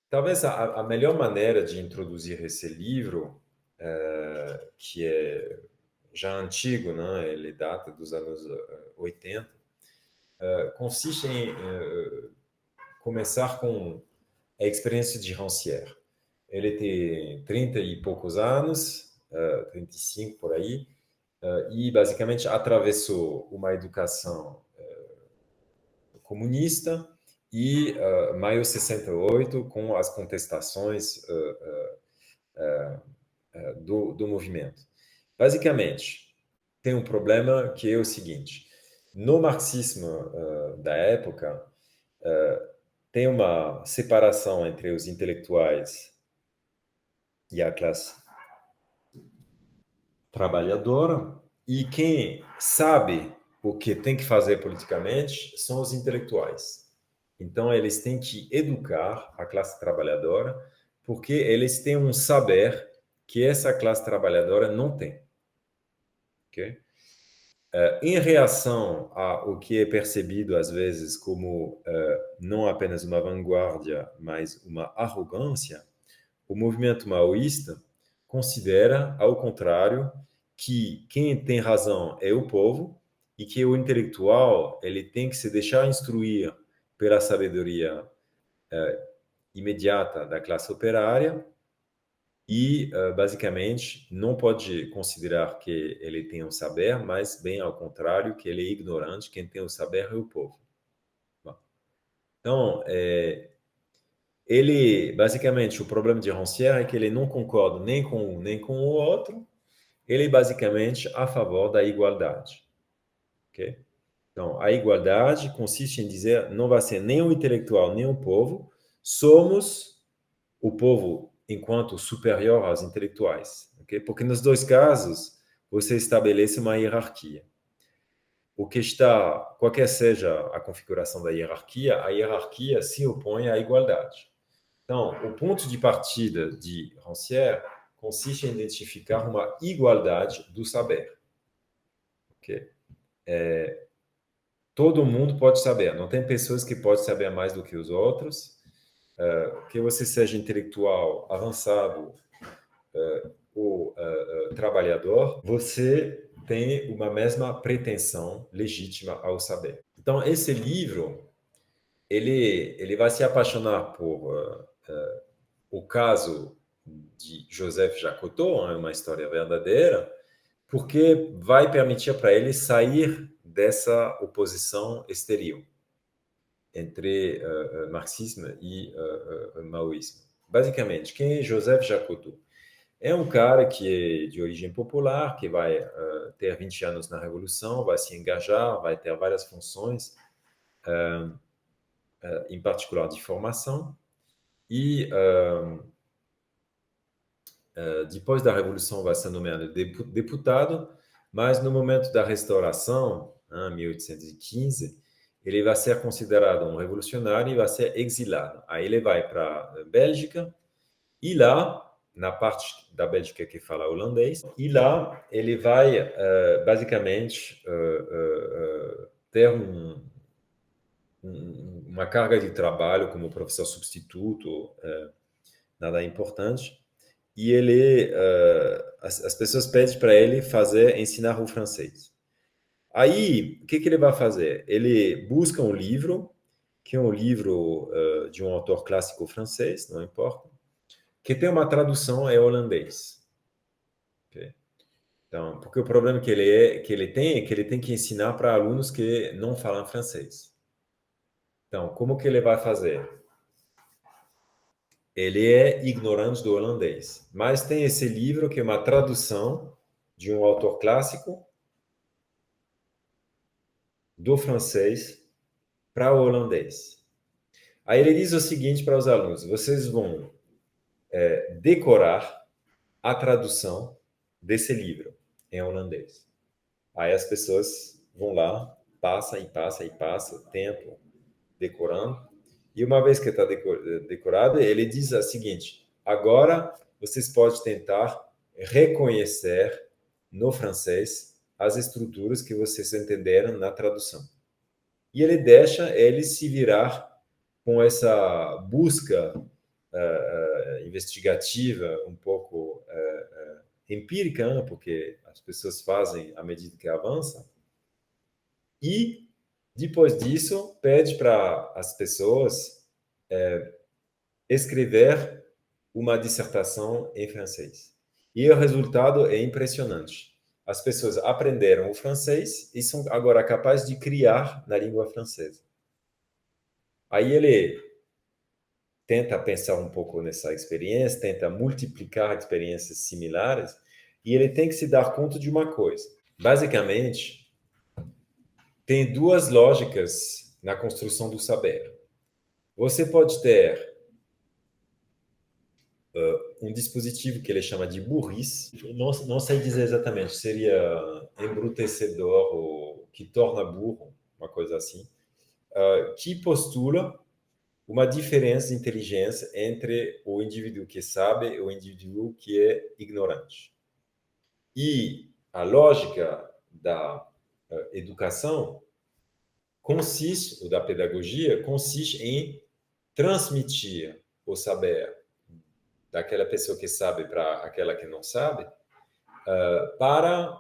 Talvez a melhor maneira de introduzir esse livro, que é já antigo, né? Ele data dos anos 80, consiste em começar com a experiência de Rancière. Ele tem 30 e poucos anos, 35 por aí, e basicamente atravessou uma educação comunista e maio 68 com as contestações do movimento. Basicamente, tem um problema que é o seguinte: no marxismo da época, tem uma separação entre os intelectuais e a classe trabalhadora, e quem sabe o que tem que fazer politicamente são os intelectuais. Então, eles têm que educar a classe trabalhadora, porque eles têm um saber que essa classe trabalhadora não tem. Okay? Em reação ao que é percebido, às vezes, como não apenas uma vanguarda, mas uma arrogância, o movimento maoísta considera, ao contrário, que quem tem razão é o povo e que o intelectual ele tem que se deixar instruir pela sabedoria imediata da classe operária e, basicamente, não pode considerar que ele tem um saber, mas, bem ao contrário, que ele é ignorante, quem tem o saber é o povo. Bom, então, ele, basicamente, o problema de Rancière é que ele não concorda nem com um nem com o outro, ele é basicamente a favor da igualdade. Okay? Então, a igualdade consiste em dizer não vai ser nem o intelectual nem o povo, somos o povo enquanto superior aos intelectuais. Okay? Porque nos dois casos, você estabelece uma hierarquia. O que está, qualquer seja a configuração da hierarquia, a hierarquia se opõe à igualdade. Então, o ponto de partida de Rancière consiste em identificar uma igualdade do saber. Okay? Todo mundo pode saber, não tem pessoas que podem saber mais do que os outros. Que você seja intelectual, avançado ou trabalhador, você tem uma mesma pretensão legítima ao saber. Então, esse livro, ele vai se apaixonar por o caso de Joseph Jacotot, é uma história verdadeira, porque vai permitir para ele sair dessa oposição estéril entre marxismo e maoísmo. Basicamente, quem é Joseph Jacotot? É um cara que é de origem popular, que vai ter 20 anos na Revolução, vai se engajar, vai ter várias funções, em particular de formação, e depois da Revolução vai ser nomeado deputado, mas no momento da Restauração, em 1815, ele vai ser considerado um revolucionário e vai ser exilado. Aí ele vai para a Bélgica, e lá, na parte da Bélgica que fala holandês, e lá ele vai, basicamente, ter uma carga de trabalho como professor substituto, nada importante, e ele, as pessoas pedem para ele ensinar o francês. Aí, o que ele vai fazer? Ele busca um livro, que é um livro de um autor clássico francês, não importa, que tem uma tradução em holandês. Okay? Então, porque o problema que ele tem é que ele tem que ensinar para alunos que não falam francês. Então, como que ele vai fazer? Ele é ignorante do holandês, mas tem esse livro que é uma tradução de um autor clássico do francês para o holandês. Aí ele diz o seguinte para os alunos: vocês vão decorar a tradução desse livro em holandês. Aí as pessoas vão lá, passa e passa e passa tempo decorando. E uma vez que está decorado, ele diz o seguinte: agora vocês podem tentar reconhecer no francês as estruturas que vocês entenderam na tradução. E ele deixa eles se virar com essa busca investigativa, um pouco empírica, né? Porque as pessoas fazem à medida que avançam. E, depois disso, pede para as pessoas escrever uma dissertação em francês. E o resultado é impressionante. As pessoas aprenderam o francês e são agora capazes de criar na língua francesa. Aí ele tenta pensar um pouco nessa experiência, tenta multiplicar experiências similares, e ele tem que se dar conta de uma coisa. Basicamente, tem duas lógicas na construção do saber. Você pode ter um dispositivo que ele chama de burrice, não sei dizer exatamente, seria embrutecedor ou que torna burro, uma coisa assim, que postula uma diferença de inteligência entre o indivíduo que sabe e o indivíduo que é ignorante. E a lógica da educação consiste, ou da pedagogia, consiste em transmitir o saber daquela pessoa que sabe para aquela que não sabe, para,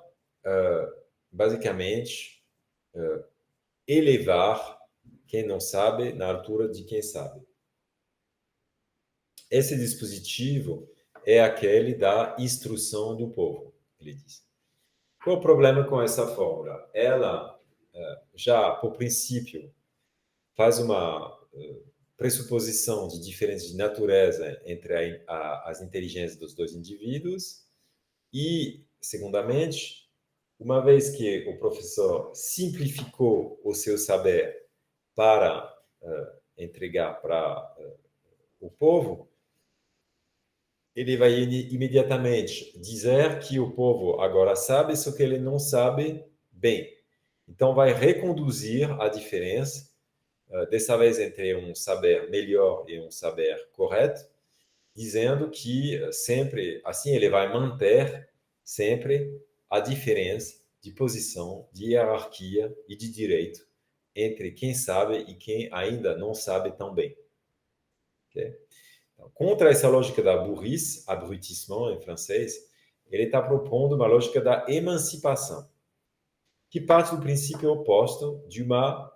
basicamente, elevar quem não sabe na altura de quem sabe. Esse dispositivo é aquele da instrução do povo, ele diz. Qual é o problema com essa fórmula? Ela, já, por princípio, faz uma pressuposição de diferença de natureza entre as inteligências dos dois indivíduos e, segundamente, uma vez que o professor simplificou o seu saber para entregar para o povo, ele vai imediatamente dizer que o povo agora sabe, só que ele não sabe bem. Então, vai reconduzir a diferença, dessa vez entre um saber melhor e um saber correto, dizendo que sempre, assim, ele vai manter sempre a diferença de posição, de hierarquia e de direito entre quem sabe e quem ainda não sabe tão bem. Okay? Então, contra essa lógica da burrice, abrutissement em francês, ele está propondo uma lógica da emancipação, que parte do princípio oposto de uma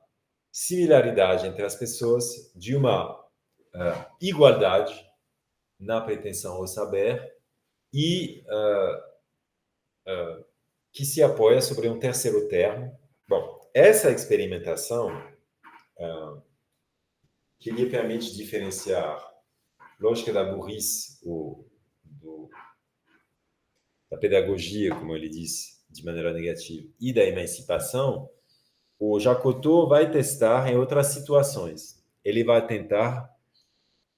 similaridade entre as pessoas, de uma igualdade na pretensão ao saber e que se apoia sobre um terceiro termo. Bom, essa experimentação que lhe permite diferenciar lógica da burrice, da pedagogia, como ele disse, de maneira negativa, e da emancipação, o Jacotot vai testar em outras situações. Ele vai tentar...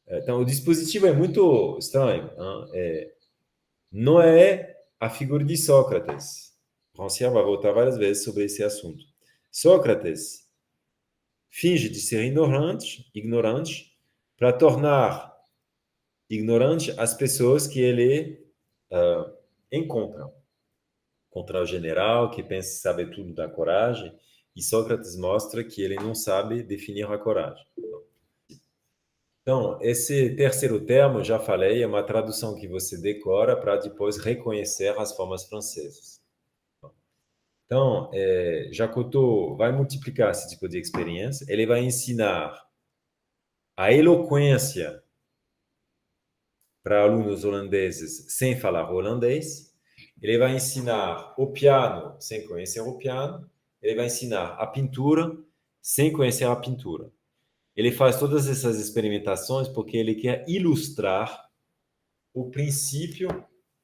Então, o dispositivo é muito estranho. Não é a figura de Sócrates. Rancière vai voltar várias vezes sobre esse assunto. Sócrates finge de ser ignorante para tornar ignorante as pessoas que ele encontra. Contra o general que pensa saber tudo da coragem, e Sócrates mostra que ele não sabe definir a coragem. Então, esse terceiro termo, já falei, é uma tradução que você decora para depois reconhecer as formas francesas. Então, Jacotot vai multiplicar esse tipo de experiência, ele vai ensinar a eloquência para alunos holandeses sem falar holandês, ele vai ensinar o piano sem conhecer o piano, ele vai ensinar a pintura sem conhecer a pintura. Ele faz todas essas experimentações porque ele quer ilustrar o princípio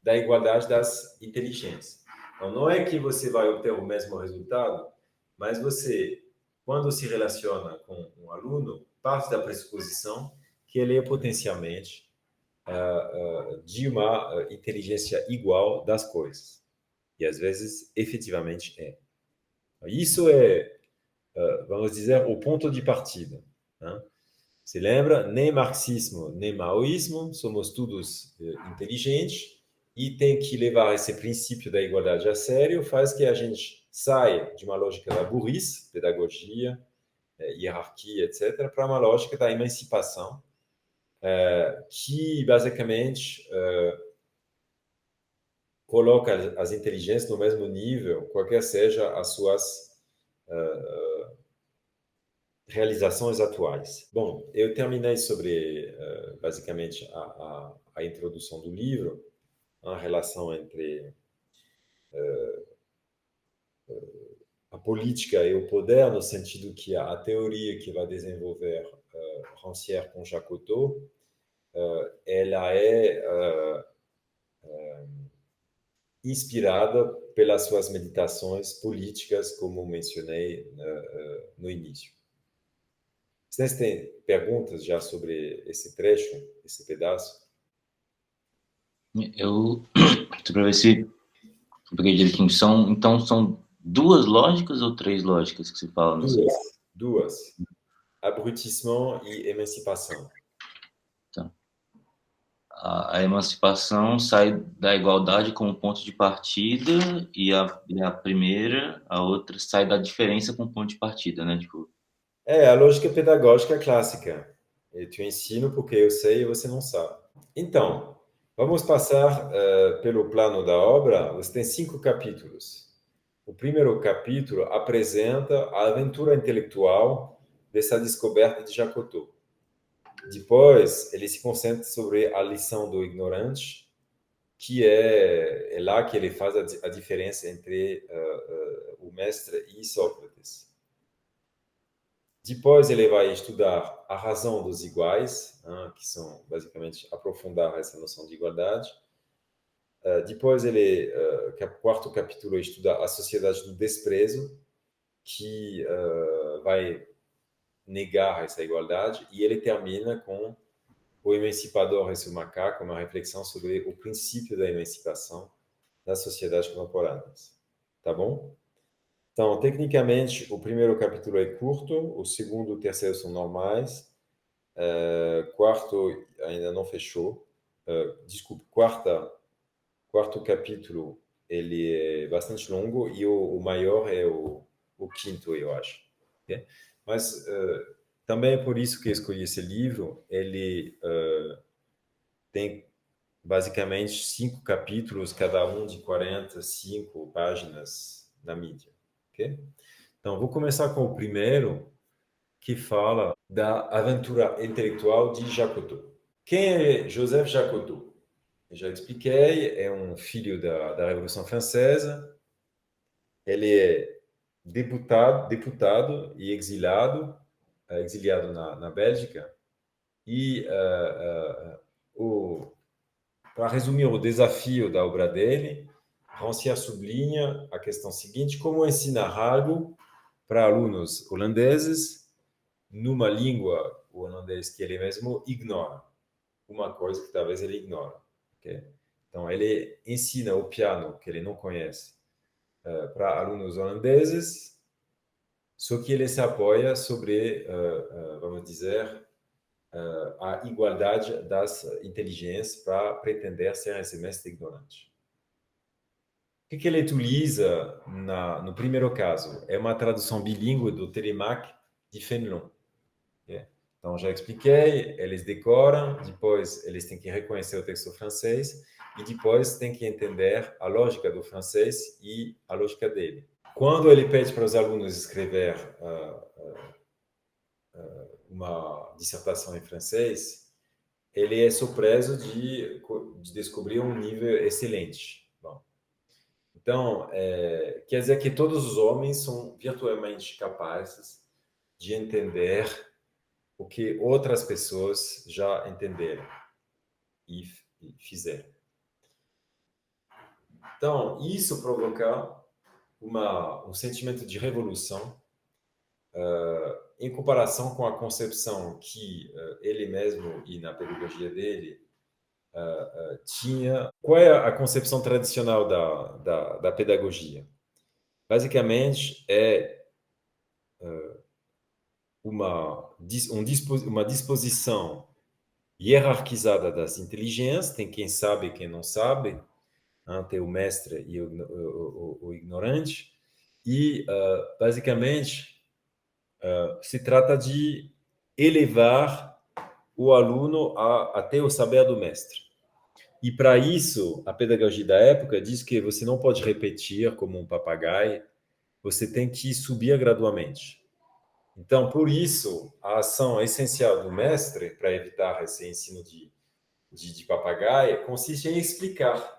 da igualdade das inteligências. Então, não é que você vai obter o mesmo resultado, mas você, quando se relaciona com um aluno, parte da pressuposição que ele é potencialmente de uma inteligência igual das coisas. E, às vezes, efetivamente é. Isso é, vamos dizer, o ponto de partida. Né? Se lembra? Nem marxismo, nem maoísmo, somos todos inteligentes, e tem que levar esse princípio da igualdade a sério, faz que a gente saia de uma lógica da burrice, pedagogia, hierarquia, etc., para uma lógica da emancipação, que basicamente coloca as inteligências no mesmo nível, qualquer seja as suas realizações atuais. Bom, eu terminei sobre, basicamente, a introdução do livro, a relação entre a política e o poder, no sentido que a teoria que vai desenvolver Rancière com Jacotot, ela é inspirada pelas suas meditações políticas, como mencionei no início. Vocês têm perguntas já sobre esse trecho, esse pedaço? Eu, para ver se eu peguei direitinho, então são 2 lógicas ou 3 lógicas que se fala nesse livro? Duas. Abrutissement e emancipação. Tá. A emancipação sai da igualdade como ponto de partida e a primeira, a outra sai da diferença como ponto de partida, né? Tipo, A lógica pedagógica clássica. Eu te ensino porque eu sei e você não sabe. Então, vamos passar pelo plano da obra. Você tem 5 capítulos. O primeiro capítulo apresenta a aventura intelectual dessa descoberta de Jacotot. Depois, ele se concentra sobre a lição do ignorante, que é lá que ele faz a diferença entre o mestre e Sócrates. Depois ele vai estudar a razão dos iguais, que são basicamente aprofundar essa noção de igualdade. Depois ele, quarto capítulo, estuda a sociedade do desprezo, que vai negar essa igualdade, e ele termina com o emancipador e seu macaco, uma reflexão sobre o princípio da emancipação das sociedades contemporâneas. Tá bom? Então, tecnicamente, o primeiro capítulo é curto, o segundo e o terceiro são normais, quarto ainda não fechou. Desculpe, quarto capítulo ele é bastante longo e o maior é o quinto, eu acho. Okay? Mas também é por isso que eu escolhi esse livro. Ele tem basicamente 5 capítulos, cada um de 45 páginas na mídia. Okay? Então, vou começar com o primeiro, que fala da aventura intelectual de Jacotot. Quem é Joseph Jacotot? Eu já expliquei, é um filho da Revolução Francesa. Ele é deputado e exiliado na Bélgica. E, para resumir o desafio da obra dele, Rancière sublinha a questão seguinte: como ensinar algo para alunos holandeses numa língua holandesa que ele mesmo ignora, uma coisa que talvez ele ignora. Okay? Então, ele ensina o piano que ele não conhece para alunos holandeses, só que ele se apoia sobre, vamos dizer, a igualdade das inteligências para pretender ser esse mestre ignorante. O que ele utiliza no primeiro caso? É uma tradução bilíngue do Télémaque de Fénelon. Okay? Então, já expliquei, eles decoram, depois eles têm que reconhecer o texto francês e depois têm que entender a lógica do francês e a lógica dele. Quando ele pede para os alunos escrever uma dissertação em francês, ele é surpreso de descobrir um nível excelente. Bom, então, quer dizer que todos os homens são virtualmente capazes de entender o que outras pessoas já entenderam e fizeram. Então, isso provoca um sentimento de revolução em comparação com a concepção que ele mesmo e na pedagogia dele tinha. Qual é a concepção tradicional da pedagogia? Basicamente, é uma disposição hierarquizada das inteligências, tem quem sabe e quem não sabe, tem o mestre e o ignorante, e, basicamente, se trata de elevar o aluno a ter o saber do mestre. E para isso, a pedagogia da época diz que você não pode repetir como um papagaio, você tem que subir gradualmente. Então, por isso, a ação essencial do mestre, para evitar esse ensino de papagaio, consiste em explicar.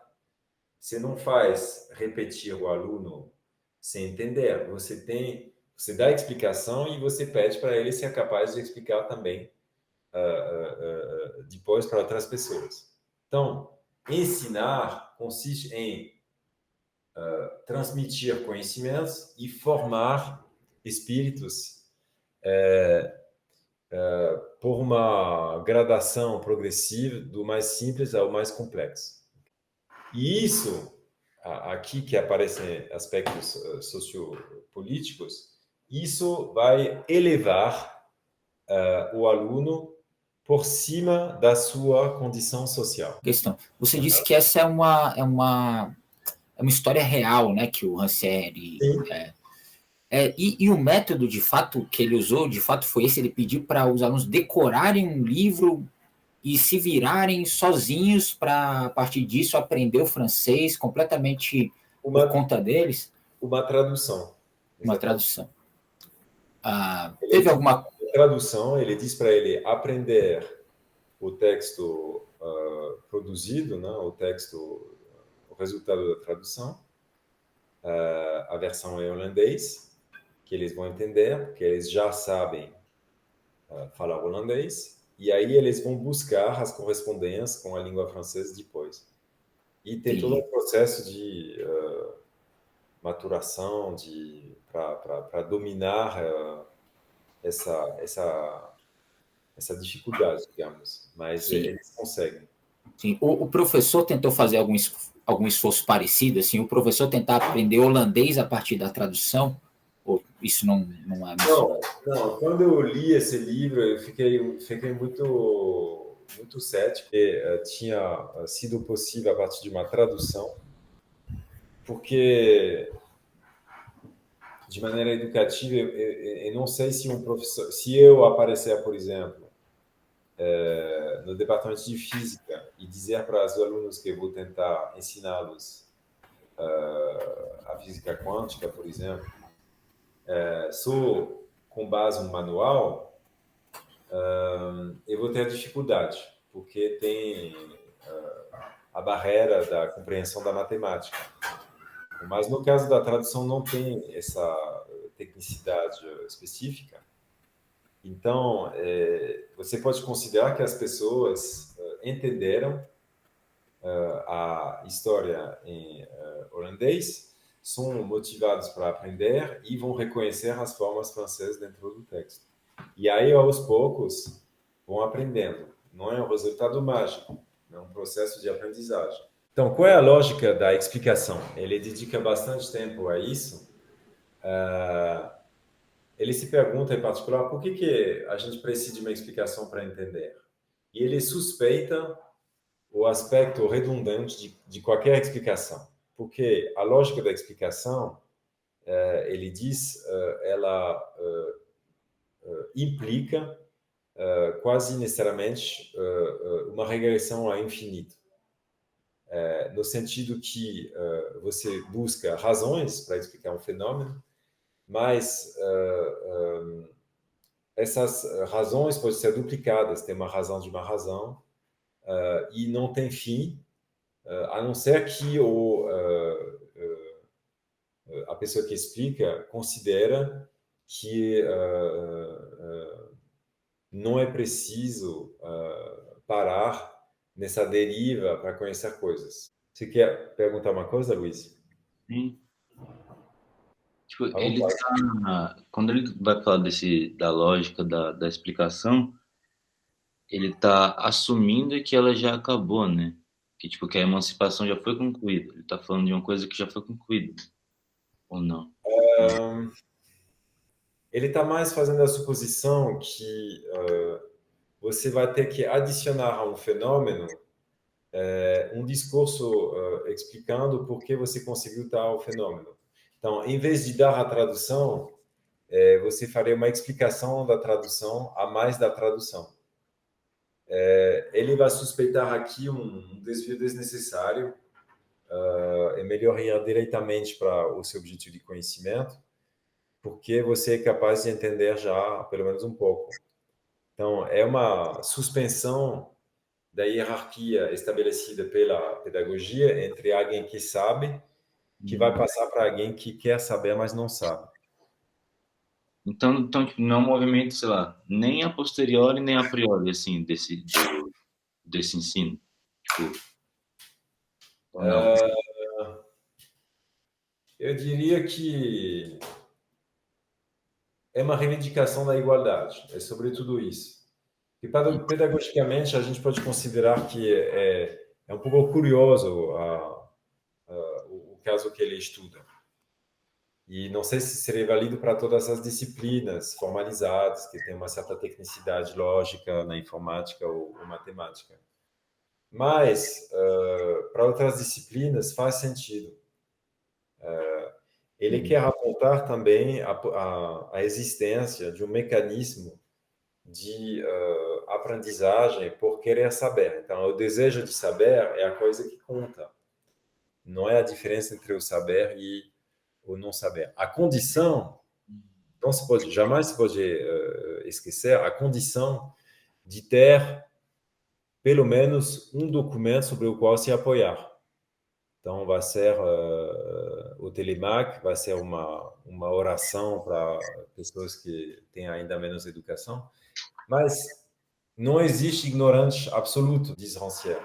Você não faz repetir o aluno sem entender. Você dá a explicação e você pede para ele ser capaz de explicar também depois para outras pessoas. Então, ensinar consiste em transmitir conhecimentos e formar espíritos por uma gradação progressiva do mais simples ao mais complexo. E isso, aqui que aparecem aspectos sociopolíticos, isso vai elevar o aluno por cima da sua condição social. Questão. Você disse que essa é uma história real, né, que o Rancière... E o método, de fato, que ele usou, de fato, foi esse, ele pediu para os alunos decorarem um livro e se virarem sozinhos para, a partir disso, aprender o francês completamente por conta deles? Uma tradução. Uma tradução. Teve alguma... tradução, ele diz para ele aprender o texto produzido, né, o resultado da tradução, a versão em holandês, que eles vão entender, porque eles já sabem falar holandês, e aí eles vão buscar as correspondências com a língua francesa depois. E tem todo um processo de maturação para dominar essa dificuldade, digamos, mas eles conseguem. Sim. O professor tentou fazer algum esforço parecido, assim, o professor tentar aprender holandês a partir da tradução? Ou isso não é... Não, quando eu li esse livro, eu fiquei muito cético, porque tinha sido possível a partir de uma tradução, porque de maneira educativa, eu não sei se um professor, se eu aparecer, por exemplo, no departamento de física e dizer para os alunos que eu vou tentar ensiná-los a física quântica, por exemplo, sou com base no manual, eu vou ter dificuldade, porque tem a barreira da compreensão da matemática. Mas no caso da tradução não tem essa tecnicidade específica. Então, você pode considerar que as pessoas entenderam a história em holandês, são motivados para aprender e vão reconhecer as formas francesas dentro do texto. E aí, aos poucos, vão aprendendo. Não é um resultado mágico, é um processo de aprendizagem. Então, qual é a lógica da explicação? Ele dedica bastante tempo a isso. Ele se pergunta, em particular, por que a gente precisa de uma explicação para entender? E ele suspeita o aspecto redundante de qualquer explicação. Porque a lógica da explicação, ele diz, ela implica quase necessariamente uma regressão ao infinito. No sentido que você busca razões para explicar um fenômeno, mas essas razões podem ser duplicadas, tem uma razão de uma razão, e não tem fim, a não ser que a pessoa que explica considera que não é preciso parar nessa deriva para conhecer coisas. Você quer perguntar uma coisa, Luiz? Sim. Tipo, quando ele vai falar da lógica da explicação, ele está assumindo que ela já acabou, né? Que a emancipação já foi concluída. Ele está falando de uma coisa que já foi concluída, ou não? Ele está mais fazendo a suposição que você vai ter que adicionar a um fenômeno um discurso explicando por que você conseguiu tal fenômeno. Então, em vez de dar a tradução, você faria uma explicação da tradução a mais da tradução. ele vai suspeitar aqui um desvio desnecessário. É melhor ir diretamente para o seu objetivo de conhecimento, porque você é capaz de entender já, pelo menos um pouco. Então, é uma suspensão da hierarquia estabelecida pela pedagogia entre alguém que sabe, que vai passar para alguém que quer saber, mas não sabe. Então tipo, não é um movimento, sei lá, nem a posteriori, nem a priori, assim, desse ensino. Tipo, ou não. Eu diria que é uma reivindicação da igualdade, é sobre tudo isso. E pedagogicamente, a gente pode considerar que é um pouco curioso o caso que ele estuda. E não sei se seria válido para todas as disciplinas formalizadas, que têm uma certa tecnicidade lógica na informática ou matemática. Mas, para outras disciplinas, faz sentido. Ele quer apontar também a existência de um mecanismo de aprendizagem por querer saber. Então, o desejo de saber é a coisa que conta. Não é a diferença entre o saber e o não saber. A condição, não se pode, jamais se pode esquecer a condição de ter pelo menos um documento sobre o qual se apoiar. Então, vai ser o Telemac, vai ser uma oração para pessoas que têm ainda menos educação, mas não existe ignorante absoluto, diz Rancière.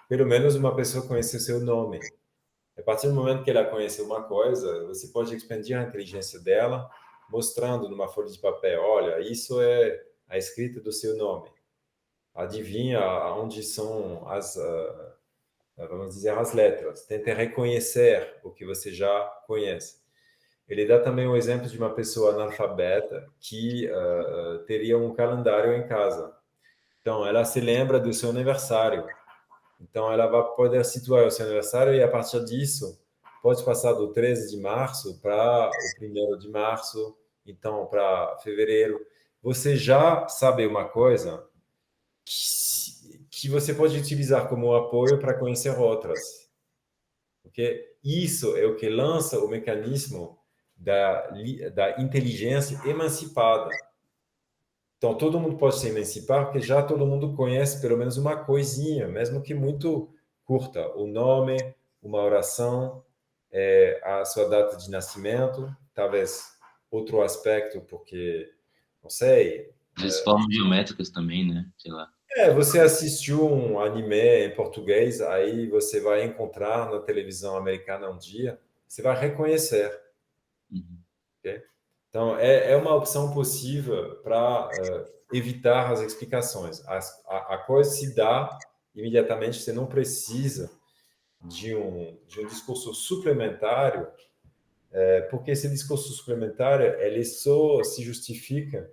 Pelo menos uma pessoa conhece o seu nome. A partir do momento que ela conhece uma coisa, você pode expandir a inteligência dela, mostrando numa folha de papel, olha, isso é a escrita do seu nome. Adivinha onde são vamos dizer, as letras. Tente reconhecer o que você já conhece. Ele dá também um exemplo de uma pessoa analfabeta que teria um calendário em casa. Então, ela se lembra do seu aniversário. Então, ela vai poder situar o seu aniversário e, a partir disso, pode passar do 13 de março para o 1º de março, então, para fevereiro. Você já sabe uma coisa que você pode utilizar como apoio para conhecer outras. Porque isso é o que lança o mecanismo da inteligência emancipada. Então, todo mundo pode se emancipar, porque já todo mundo conhece pelo menos uma coisinha, mesmo que muito curta. O nome, uma oração, a sua data de nascimento, talvez outro aspecto, porque, não sei... Às vezes formas geométricas também, né? Sei lá. Você assistiu um anime em português, aí você vai encontrar na televisão americana um dia, você vai reconhecer. Uhum. Okay? Então, é uma opção possível para evitar as explicações. A coisa se dá imediatamente, você não precisa de um discurso suplementário, porque esse discurso suplementário ele só se justifica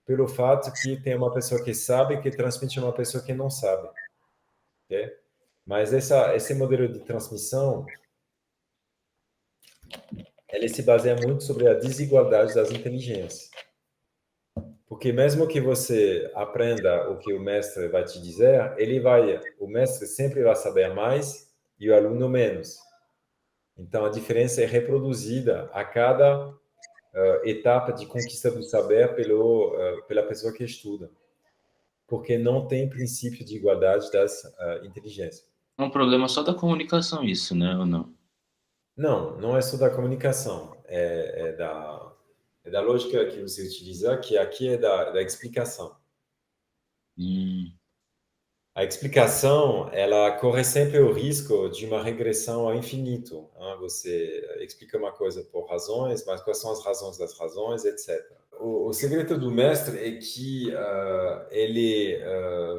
pelo fato que tem uma pessoa que sabe que transmite a uma pessoa que não sabe. Okay? Mas esse modelo de transmissão ele se baseia muito sobre a desigualdade das inteligências. Porque mesmo que você aprenda o que o mestre vai te dizer, o mestre sempre vai saber mais e o aluno menos. Então a diferença é reproduzida a cada etapa de conquista do saber pela pessoa que estuda, porque não tem princípio de igualdade das inteligências. É um problema só da comunicação isso, né? Ou não? Não, não é só da comunicação, é da lógica que você utiliza, que aqui é da explicação. A explicação, ela corre sempre o risco de uma regressão ao infinito. Você explica uma coisa por razões, mas quais são as razões das razões, etc. O segredo do mestre é que ele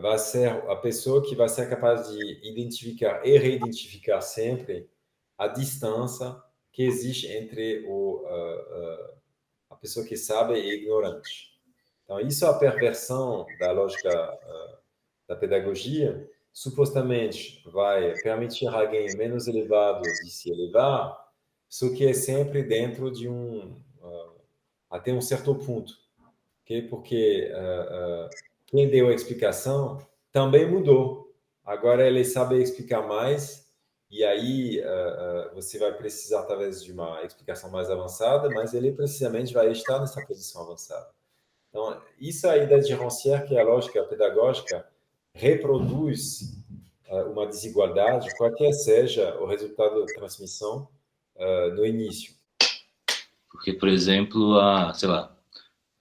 vai ser a pessoa que vai ser capaz de identificar e reidentificar sempre a distância que existe entre a pessoa que sabe e ignorante. Então, isso é a perversão da lógica da pedagogia. Supostamente vai permitir a alguém menos elevado de se elevar, só que é sempre dentro de até um certo ponto. Okay? Porque quem deu a explicação também mudou. Agora ele sabe explicar mais, e aí você vai precisar, talvez, de uma explicação mais avançada, mas ele precisamente vai estar nessa posição avançada. Então, isso aí da de Rancière, que é a lógica pedagógica, reproduz uma desigualdade, qualquer seja o resultado da transmissão no início. Porque, por exemplo, sei lá,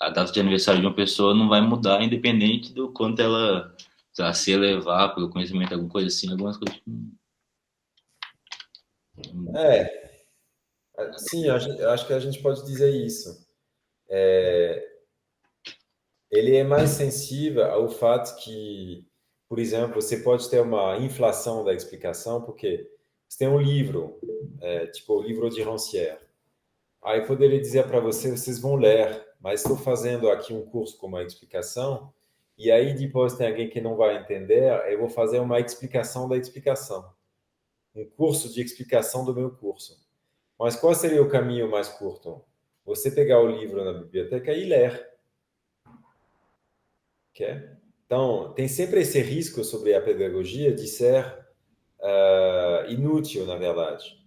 a data de aniversário de uma pessoa não vai mudar independente do quanto ela, sei lá, se elevar pelo conhecimento, alguma coisa assim, algumas coisas. Sim, acho que a gente pode dizer isso. Ele é mais sensível ao fato que, por exemplo, você pode ter uma inflação da explicação, porque você tem um livro, tipo o livro de Rancière. Aí eu poderia dizer para vocês vão ler, mas estou fazendo aqui um curso com uma explicação, e aí depois tem alguém que não vai entender, eu vou fazer uma explicação da explicação. Um curso de explicação do meu curso. Mas qual seria o caminho mais curto? Você pegar o livro na biblioteca e ler. Okay? Então, tem sempre esse risco sobre a pedagogia de ser inútil, na verdade.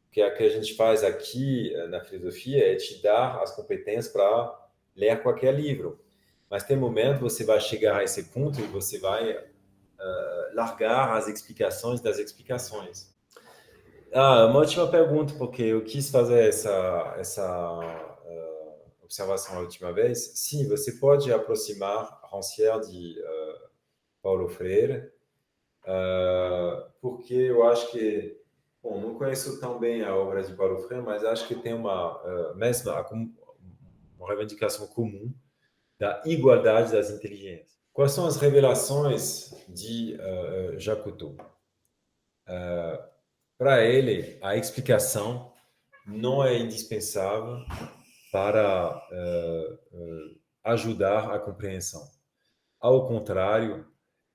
O que a gente faz aqui na filosofia é te dar as competências para ler qualquer livro. Mas tem momento você vai chegar a esse ponto e você vai largar as explicações das explicações. Uma última pergunta, porque eu quis fazer essa observação a última vez. Sim, você pode aproximar Rancière de Paulo Freire, porque eu acho que, bom, não conheço tão bem a obra de Paulo Freire, mas acho que tem uma reivindicação comum da igualdade das inteligências. Quais são as revelações de Jacques Cousteau? Para ele, a explicação não é indispensável para ajudar a compreensão. Ao contrário,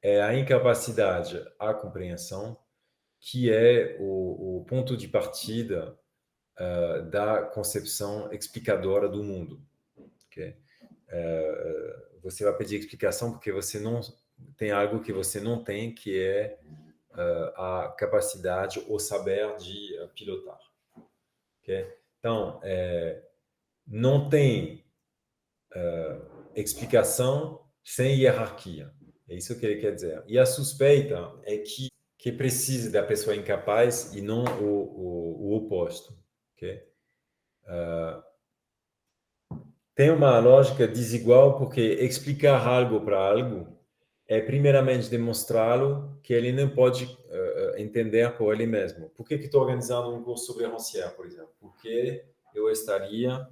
é a incapacidade à compreensão que é o ponto de partida da concepção explicadora do mundo. Okay? Você vai pedir explicação porque você não tem algo que você não tem, que é a capacidade ou saber de pilotar. Okay? Então, não tem explicação sem hierarquia. É isso que ele quer dizer. E a suspeita é que precisa da pessoa incapaz e não o oposto. Okay? Tem uma lógica desigual porque explicar algo para algo é primeiramente demonstrá-lo que ele não pode entender por ele mesmo. Por que estou organizando um curso sobre Rancière, por exemplo? Porque eu estaria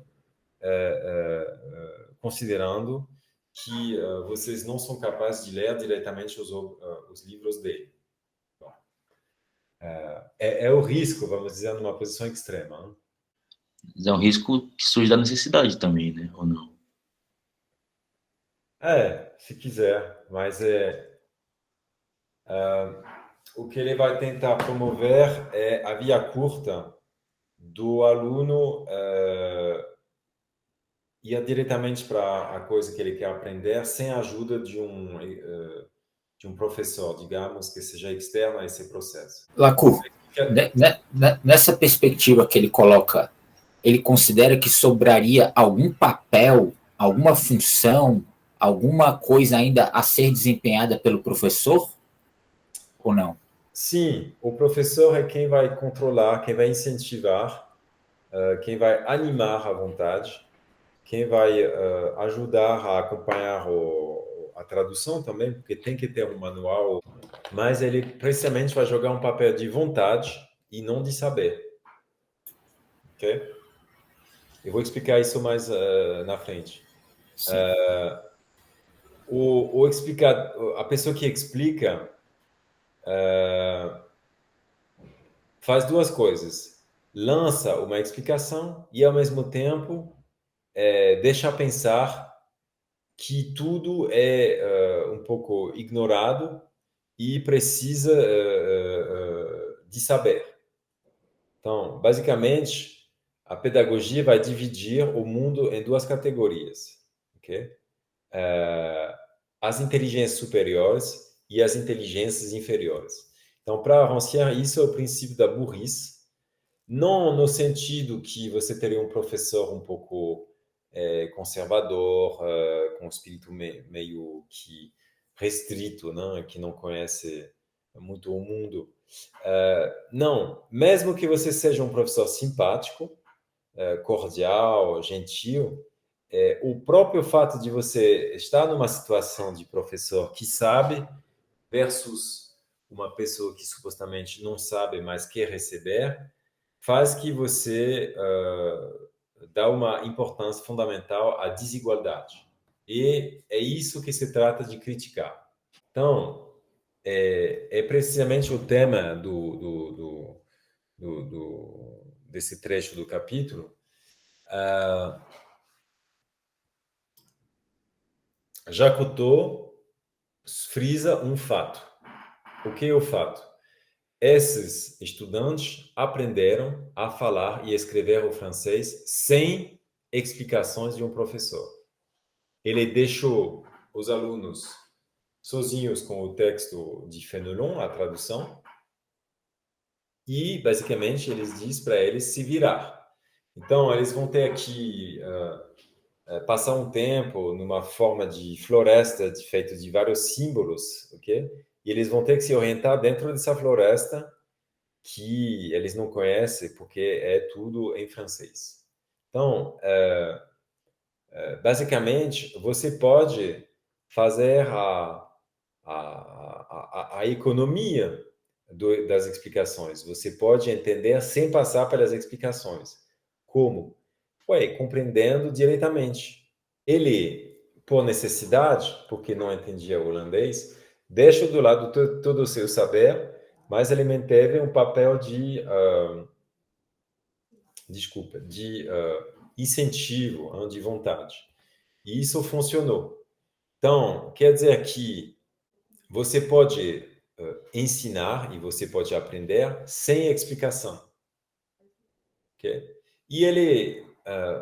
considerando que vocês não são capazes de ler diretamente os livros dele. Bom, é o risco, vamos dizer, numa posição extrema. Né? Mas é um risco que surge da necessidade também, né? Ou não? Se quiser, mas o que ele vai tentar promover é a via curta do aluno ir diretamente para a coisa que ele quer aprender sem a ajuda de um professor, digamos, que seja externo a esse processo. Lacour, nessa perspectiva que ele coloca, ele considera que sobraria algum papel, alguma função, alguma coisa ainda a ser desempenhada pelo professor? Ou não? Sim, o professor é quem vai controlar, quem vai incentivar, quem vai animar a vontade, quem vai ajudar a acompanhar a tradução também, porque tem que ter um manual, mas ele precisamente vai jogar um papel de vontade e não de saber. Ok? Eu vou explicar isso mais na frente. A pessoa que explica faz duas coisas. Lança uma explicação e, ao mesmo tempo, deixa pensar que tudo é um pouco ignorado e precisa de saber. Então, basicamente, a pedagogia vai dividir o mundo em duas categorias. Okay? As inteligências superiores, e as inteligências inferiores. Então, para Rancière, isso é o princípio da burrice, não no sentido que você teria um professor um pouco conservador, com um espírito meio que restrito, né? Que não conhece muito o mundo. Não, mesmo que você seja um professor simpático, cordial, gentil, o próprio fato de você estar numa situação de professor que sabe versus uma pessoa que supostamente não sabe, mas quer receber, faz que você dá uma importância fundamental à desigualdade. E é isso que se trata de criticar. Então, é precisamente o tema desse trecho do capítulo. Jacotot frisa um fato. O que é o fato? Esses estudantes aprenderam a falar e escrever o francês sem explicações de um professor. Ele deixou os alunos sozinhos com o texto de Fenelon, a tradução, e, basicamente, eles diz para eles se virar. Então, eles vão ter que passar um tempo numa forma de floresta feita de vários símbolos, ok? E eles vão ter que se orientar dentro dessa floresta que eles não conhecem, porque é tudo em francês. Então, basicamente, você pode fazer a economia das explicações. Você pode entender sem passar pelas explicações. Como? Compreendendo diretamente. Ele, por necessidade, porque não entendia holandês, deixa do lado todo o seu saber, mas ele manteve um papel de incentivo, de vontade. E isso funcionou. Então, quer dizer que você pode ensinar e você pode aprender sem explicação. Okay? E ele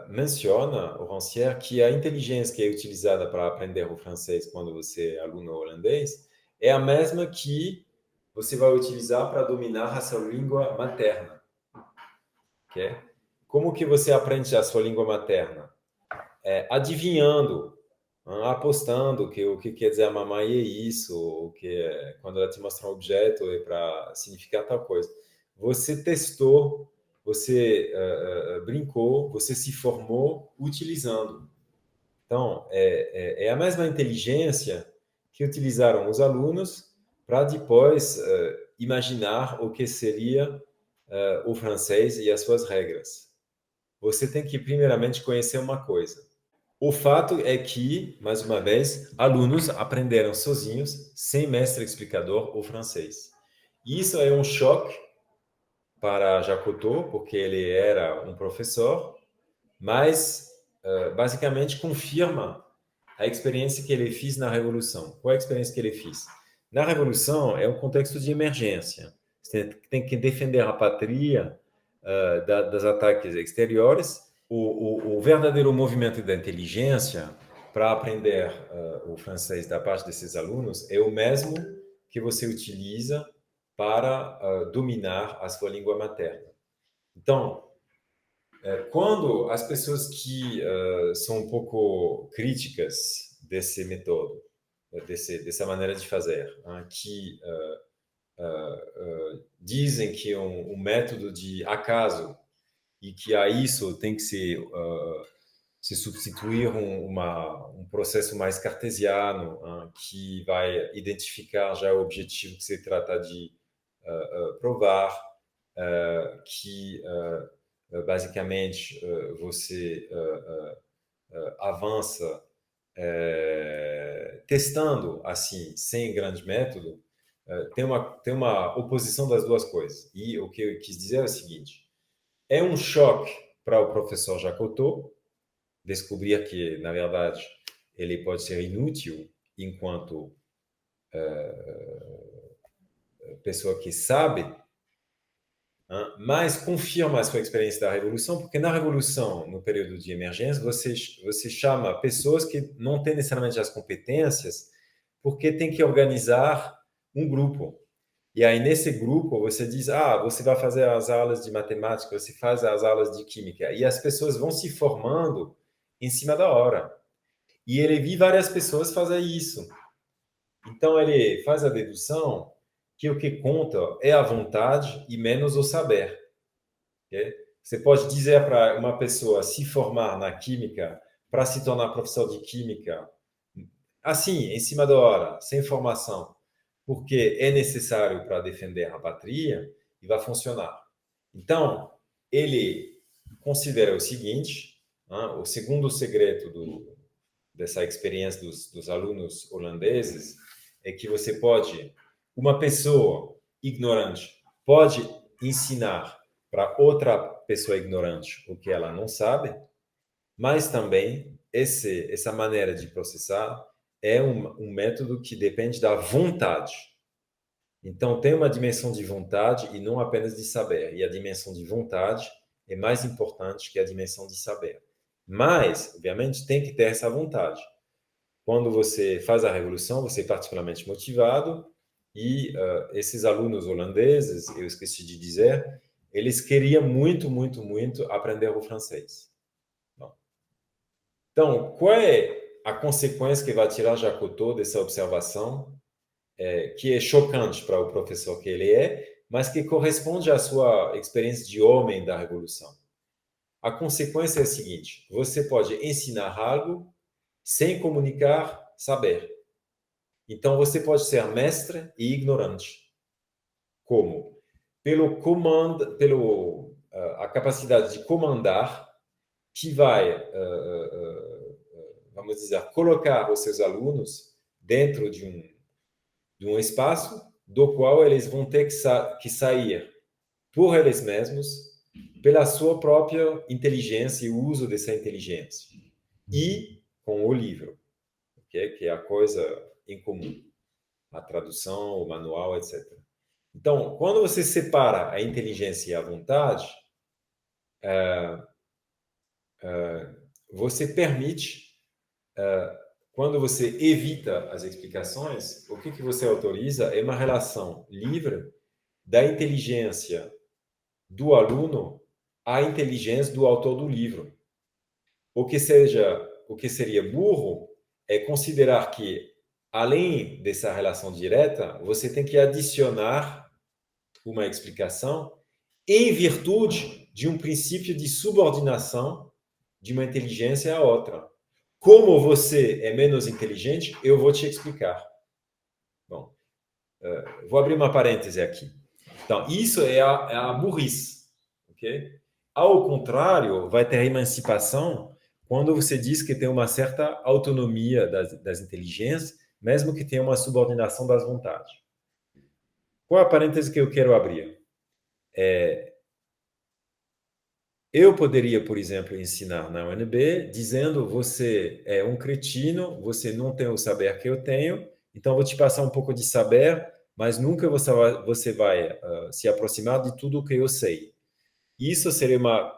menciona, o Rancière, que a inteligência que é utilizada para aprender o francês quando você é aluno holandês é a mesma que você vai utilizar para dominar a sua língua materna. Okay? Como que você aprende a sua língua materna? Adivinhando, apostando que o que quer dizer a mamãe é isso, ou que quando ela te mostra um objeto é para significar tal coisa. Você testou, você brincou, você se formou utilizando. Então, é a mesma inteligência que utilizaram os alunos para depois imaginar o que seria o francês e as suas regras. Você tem que, primeiramente, conhecer uma coisa. O fato é que, mais uma vez, alunos aprenderam sozinhos, sem mestre explicador, o francês. Isso é um choque para Jacotot, porque ele era um professor, mas, basicamente, confirma a experiência que ele fez na Revolução. Qual é a experiência que ele fez? Na Revolução, é um contexto de emergência. Você tem que defender a pátria dos ataques exteriores. O verdadeiro movimento da inteligência para aprender o francês da parte desses alunos é o mesmo que você utiliza para dominar a sua língua materna. Então, quando as pessoas que são um pouco críticas desse método, dessa maneira de fazer, que dizem que um método de acaso e que a isso tem que se substituir um processo mais cartesiano, que vai identificar já o objetivo que se trata de provar, que basicamente você avança testando assim, sem grande método, tem uma oposição das duas coisas. E o que eu quis dizer é o seguinte: é um choque para o professor Jacotot descobrir que, na verdade, ele pode ser inútil enquanto pessoa que sabe, mas confirma a sua experiência da Revolução, porque na Revolução, no período de emergência, você chama pessoas que não têm necessariamente as competências porque tem que organizar um grupo. E aí, nesse grupo, você diz, você vai fazer as aulas de matemática, você faz as aulas de química. E as pessoas vão se formando em cima da hora. E ele viu várias pessoas fazer isso. Então, ele faz a dedução que o que conta é a vontade e menos o saber. Okay? Você pode dizer para uma pessoa se formar na química para se tornar professor de química, assim, em cima da hora, sem formação, porque é necessário para defender a pátria e vai funcionar. Então, ele considera o seguinte, o segundo segredo dessa experiência dos alunos holandeses é que você pode, uma pessoa ignorante pode ensinar para outra pessoa ignorante o que ela não sabe, mas também essa maneira de processar é um método que depende da vontade. Então, tem uma dimensão de vontade e não apenas de saber. E a dimensão de vontade é mais importante que a dimensão de saber. Mas, obviamente, tem que ter essa vontade. Quando você faz a revolução, você é particularmente motivado e esses alunos holandeses, eu esqueci de dizer, eles queriam muito, muito, muito aprender o francês. Bom. Então, qual é a consequência que vai tirar Jacotot dessa observação, que é chocante para o professor que ele é, mas que corresponde à sua experiência de homem da revolução? A consequência é a seguinte: você pode ensinar algo sem comunicar saber. Então, você pode ser mestre e ignorante. Como? Pelo comando, a capacidade de comandar, que vai, vamos dizer, colocar os seus alunos dentro de um espaço do qual eles vão ter que sair por eles mesmos, pela sua própria inteligência e o uso dessa inteligência. E com o livro, okay? Que é a coisa em comum, a tradução, o manual, etc. Então, quando você separa a inteligência e a vontade, você permite, quando você evita as explicações, o que você autoriza é uma relação livre da inteligência do aluno à inteligência do autor do livro. O que seria burro é considerar que, além dessa relação direta, você tem que adicionar uma explicação em virtude de um princípio de subordinação de uma inteligência à outra. Como você é menos inteligente, eu vou te explicar. Bom, vou abrir uma parêntese aqui. Então, isso é a burrice. Okay? Ao contrário, vai ter a emancipação quando você diz que tem uma certa autonomia das inteligências, mesmo que tenha uma subordinação das vontades. Qual é a parêntese que eu quero abrir? Eu poderia, por exemplo, ensinar na UNB dizendo: você é um cretino, você não tem o saber que eu tenho, então vou te passar um pouco de saber, mas nunca você vai se aproximar de tudo o que eu sei. Isso seria uma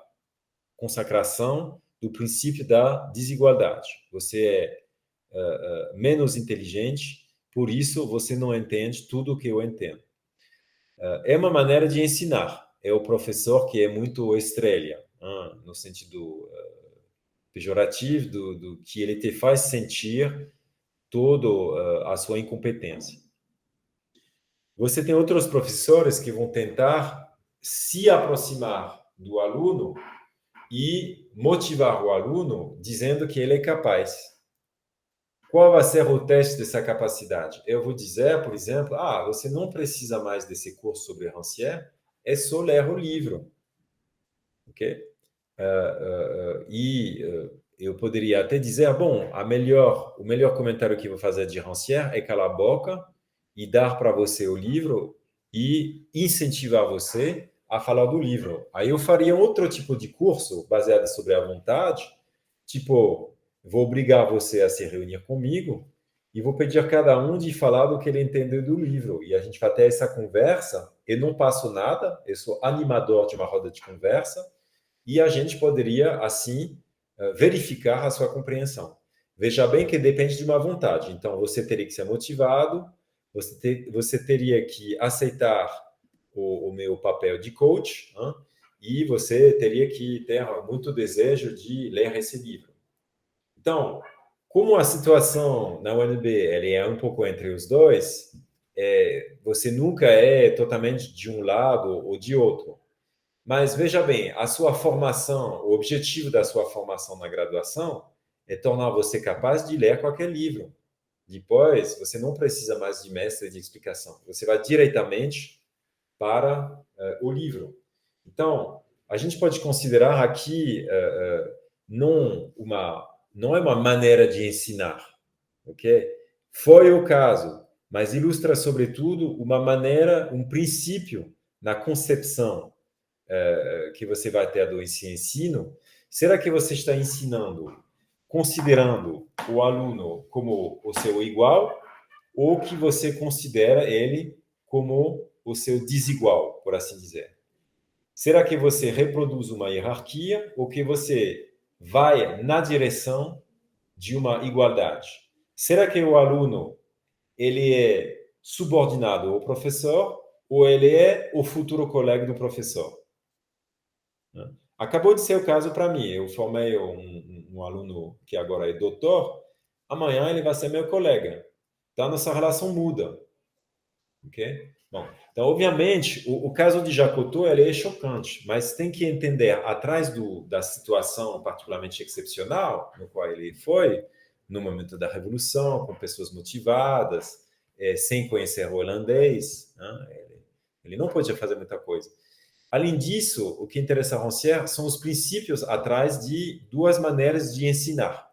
consacração do princípio da desigualdade. Você é menos inteligente, por isso você não entende tudo o que eu entendo. É uma maneira de ensinar. É o professor que é muito estrela, no sentido pejorativo, do que ele te faz sentir toda a sua incompetência. Você tem outros professores que vão tentar se aproximar do aluno e motivar o aluno dizendo que ele é capaz. Qual vai ser o teste dessa capacidade? Eu vou dizer, por exemplo, você não precisa mais desse curso sobre Rancière, é só ler o livro. Ok? Eu poderia até dizer, bom, o melhor comentário que eu vou fazer de Rancière é calar a boca e dar para você o livro e incentivar você a falar do livro. Aí eu faria outro tipo de curso baseado sobre a vontade, tipo, vou obrigar você a se reunir comigo e vou pedir a cada um de falar do que ele entendeu do livro. E a gente vai ter essa conversa, eu não passo nada, eu sou animador de uma roda de conversa, e a gente poderia, assim, verificar a sua compreensão. Veja bem que depende de uma vontade. Então, você teria que ser motivado, você teria que aceitar o meu papel de coach, hein? E você teria que ter muito desejo de ler esse livro. Então, como a situação na UNB ela é um pouco entre os dois, você nunca é totalmente de um lado ou de outro. Mas veja bem, a sua formação, o objetivo da sua formação na graduação é tornar você capaz de ler qualquer livro. Depois, você não precisa mais de mestre de explicação. Você vai diretamente para o livro. Então, a gente pode considerar aqui não é uma maneira de ensinar, ok? Foi o caso, mas ilustra, sobretudo, uma maneira, um princípio na concepção que você vai ter do ensino. Será que você está ensinando considerando o aluno como o seu igual ou que você considera ele como o seu desigual, por assim dizer? Será que você reproduz uma hierarquia ou que você vai na direção de uma igualdade? Será que o aluno ele é subordinado ao professor ou ele é o futuro colega do professor? Acabou de ser o caso para mim. Eu formei um aluno que agora é doutor. Amanhã ele vai ser meu colega. Então, nossa relação muda. Ok? Bom, então, obviamente, o caso de Jacotot ele é chocante, mas tem que entender, atrás da situação particularmente excepcional no qual ele foi, no momento da Revolução, com pessoas motivadas, sem conhecer o holandês, né? Ele não podia fazer muita coisa. Além disso, o que interessa a Rancière são os princípios atrás de duas maneiras de ensinar.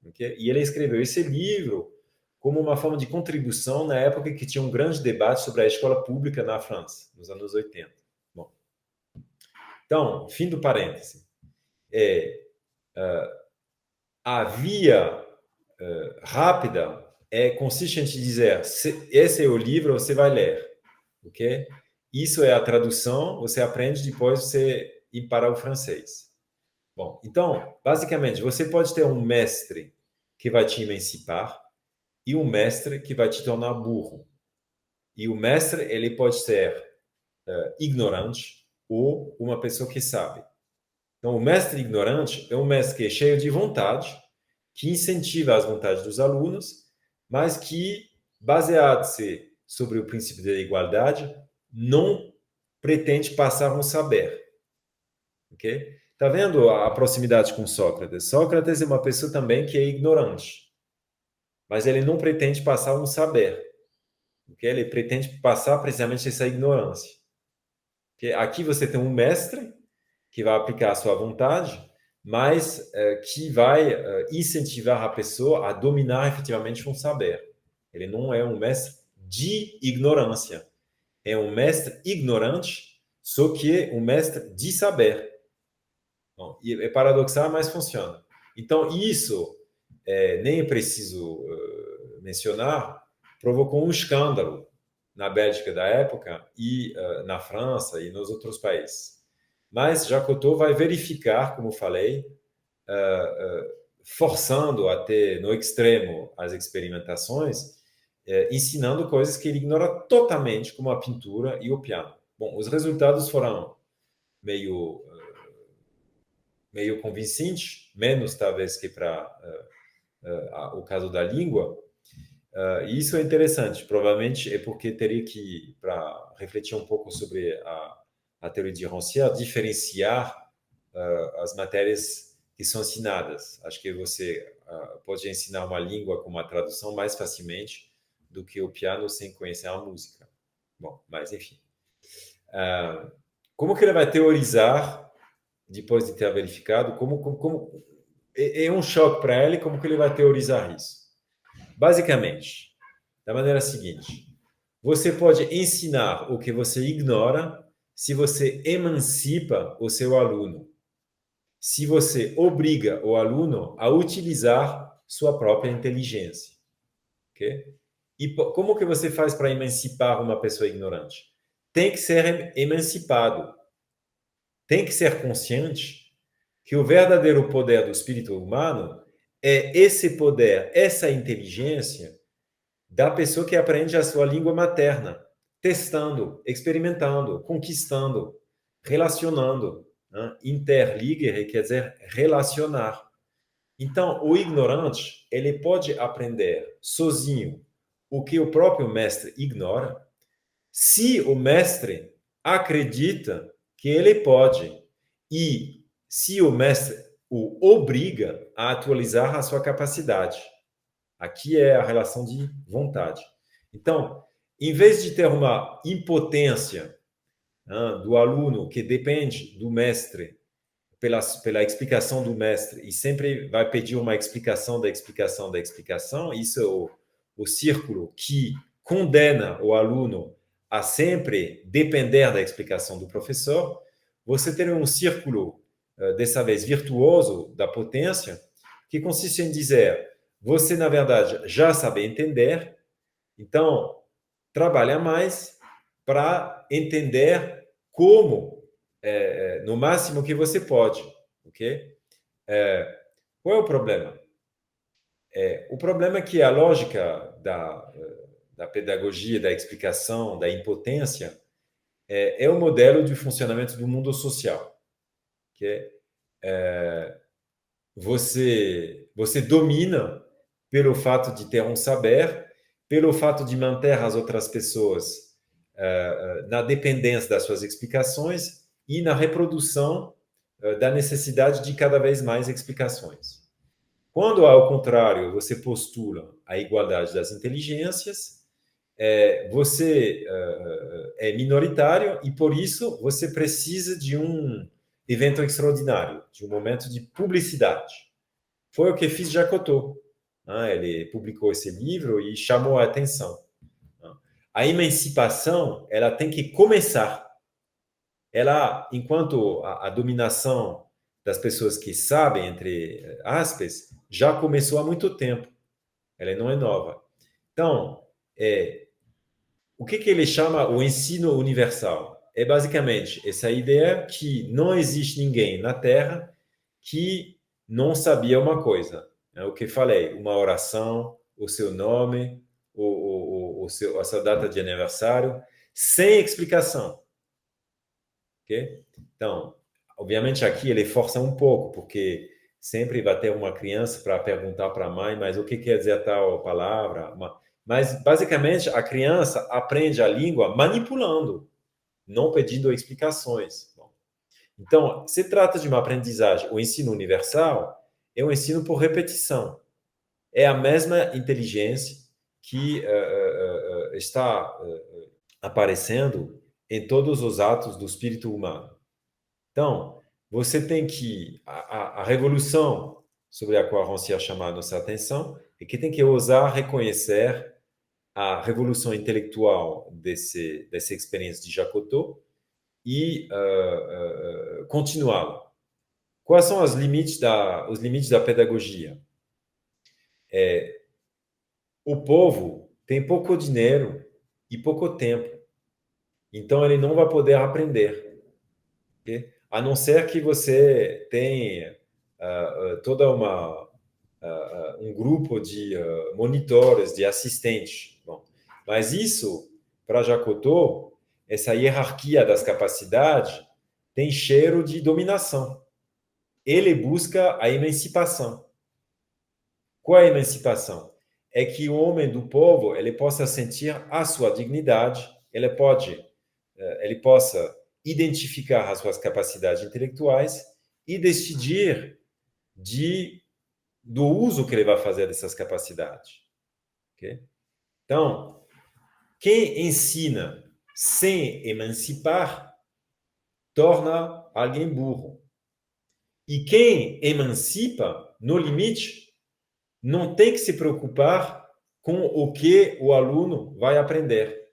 Okay? E ele escreveu esse livro como uma forma de contribuição na época que tinha um grande debate sobre a escola pública na França, nos anos 80. Bom, então, fim do parêntese. A via rápida consiste em te dizer, esse é o livro, você vai ler. Ok? Isso é a tradução, você aprende, depois você ir para o francês. Bom, então, basicamente, você pode ter um mestre que vai te emancipar e um mestre que vai te tornar burro. E o mestre, ele pode ser ignorante ou uma pessoa que sabe. Então, o mestre ignorante é um mestre que é cheio de vontade, que incentiva as vontades dos alunos, mas que, baseado-se sobre o princípio da igualdade, não pretende passar um saber. Ok? Tá vendo a proximidade com Sócrates? Sócrates é uma pessoa também que é ignorante, mas ele não pretende passar um saber. Okay? Ele pretende passar precisamente essa ignorância. Okay? Aqui você tem um mestre que vai aplicar a sua vontade, mas que vai incentivar a pessoa a dominar efetivamente um saber. Ele não é um mestre de ignorância. É um mestre ignorante, só que é um mestre de saber. Bom, e é paradoxal, mas funciona. Então, isso, nem é preciso mencionar, provocou um escândalo na Bélgica da época e na França e nos outros países. Mas Jacotot vai verificar, como falei, forçando até no extremo as experimentações, ensinando coisas que ele ignora totalmente, como a pintura e o piano. Bom, os resultados foram meio convincentes, menos talvez que para o caso da língua. E isso é interessante, provavelmente é porque teria que, para refletir um pouco sobre a teoria de Rancière, diferenciar as matérias que são ensinadas. Acho que você pode ensinar uma língua com uma tradução mais facilmente do que o piano sem conhecer a música. Bom, mas enfim. Como que ele vai teorizar, depois de ter verificado, como é um choque para ele, como que ele vai teorizar isso? Basicamente, da maneira seguinte, você pode ensinar o que você ignora se você emancipa o seu aluno, se você obriga o aluno a utilizar sua própria inteligência. Okay? E como que você faz para emancipar uma pessoa ignorante? Tem que ser emancipado. Tem que ser consciente que o verdadeiro poder do espírito humano é esse poder, essa inteligência da pessoa que aprende a sua língua materna, testando, experimentando, conquistando, relacionando. Né? Interligere quer dizer relacionar. Então, o ignorante, ele pode aprender sozinho o que o próprio mestre ignora, se o mestre acredita que ele pode e se o mestre o obriga a atualizar a sua capacidade. Aqui é a relação de vontade. Então, em vez de ter uma impotência do aluno que depende do mestre, pela explicação do mestre, e sempre vai pedir uma explicação da explicação da explicação, isso é o círculo que condena o aluno a sempre depender da explicação do professor, você tem um círculo, dessa vez virtuoso, da potência, que consiste em dizer, você, na verdade, já sabe entender, então, trabalha mais para entender como, no máximo que você pode, ok? Qual é o problema? O problema é que a lógica da pedagogia, da explicação, da impotência, é o modelo de funcionamento do mundo social. Okay? Você domina pelo fato de ter um saber, pelo fato de manter as outras pessoas na dependência das suas explicações e na reprodução da necessidade de cada vez mais explicações. Quando, ao contrário, você postula a igualdade das inteligências, você é minoritário e, por isso, você precisa de um evento extraordinário, de um momento de publicidade. Foi o que fez Jacotot. Ele publicou esse livro e chamou a atenção. A emancipação, ela tem que começar. Ela, enquanto a dominação das pessoas que sabem, entre aspas, já começou há muito tempo. Ela não é nova. Então, o que ele chama o ensino universal? É basicamente essa ideia que não existe ninguém na Terra que não sabia uma coisa. O que falei, uma oração, o seu nome, a sua data de aniversário, sem explicação. Okay? Então, obviamente aqui ele força um pouco, porque sempre vai ter uma criança para perguntar para a mãe, mas o que quer dizer tal palavra? Mas, basicamente, a criança aprende a língua manipulando, não pedindo explicações. Então, se trata de uma aprendizagem, o ensino universal é um ensino por repetição. É a mesma inteligência que está aparecendo em todos os atos do espírito humano. Então, você tem que... A revolução sobre a qual Rancière chama a nossa atenção é que tem que ousar reconhecer a revolução intelectual dessa experiência de Jacotot e continuá-la. Quais são os limites da pedagogia? O povo tem pouco dinheiro e pouco tempo, então ele não vai poder aprender. Okay? A não ser que você tenha toda um grupo de monitores, de assistentes. Bom, mas isso, para Jacotot, essa hierarquia das capacidades tem cheiro de dominação. Ele busca a emancipação. Qual é a emancipação? É que o homem do povo ele possa sentir a sua dignidade, ele possa identificar as suas capacidades intelectuais e decidir do uso que ele vai fazer dessas capacidades. Okay? Então, quem ensina sem emancipar torna alguém burro. E quem emancipa, no limite, não tem que se preocupar com o que o aluno vai aprender.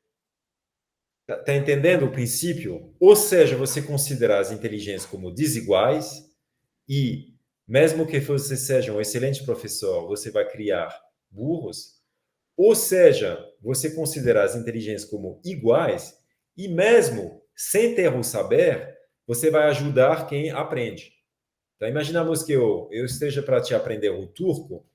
Está entendendo o princípio? Ou seja, você considerar as inteligências como desiguais e, mesmo que você seja um excelente professor, você vai criar burros. Ou seja, você considerar as inteligências como iguais e, mesmo sem ter o saber, você vai ajudar quem aprende. Então, imaginamos que eu esteja para te aprender o turco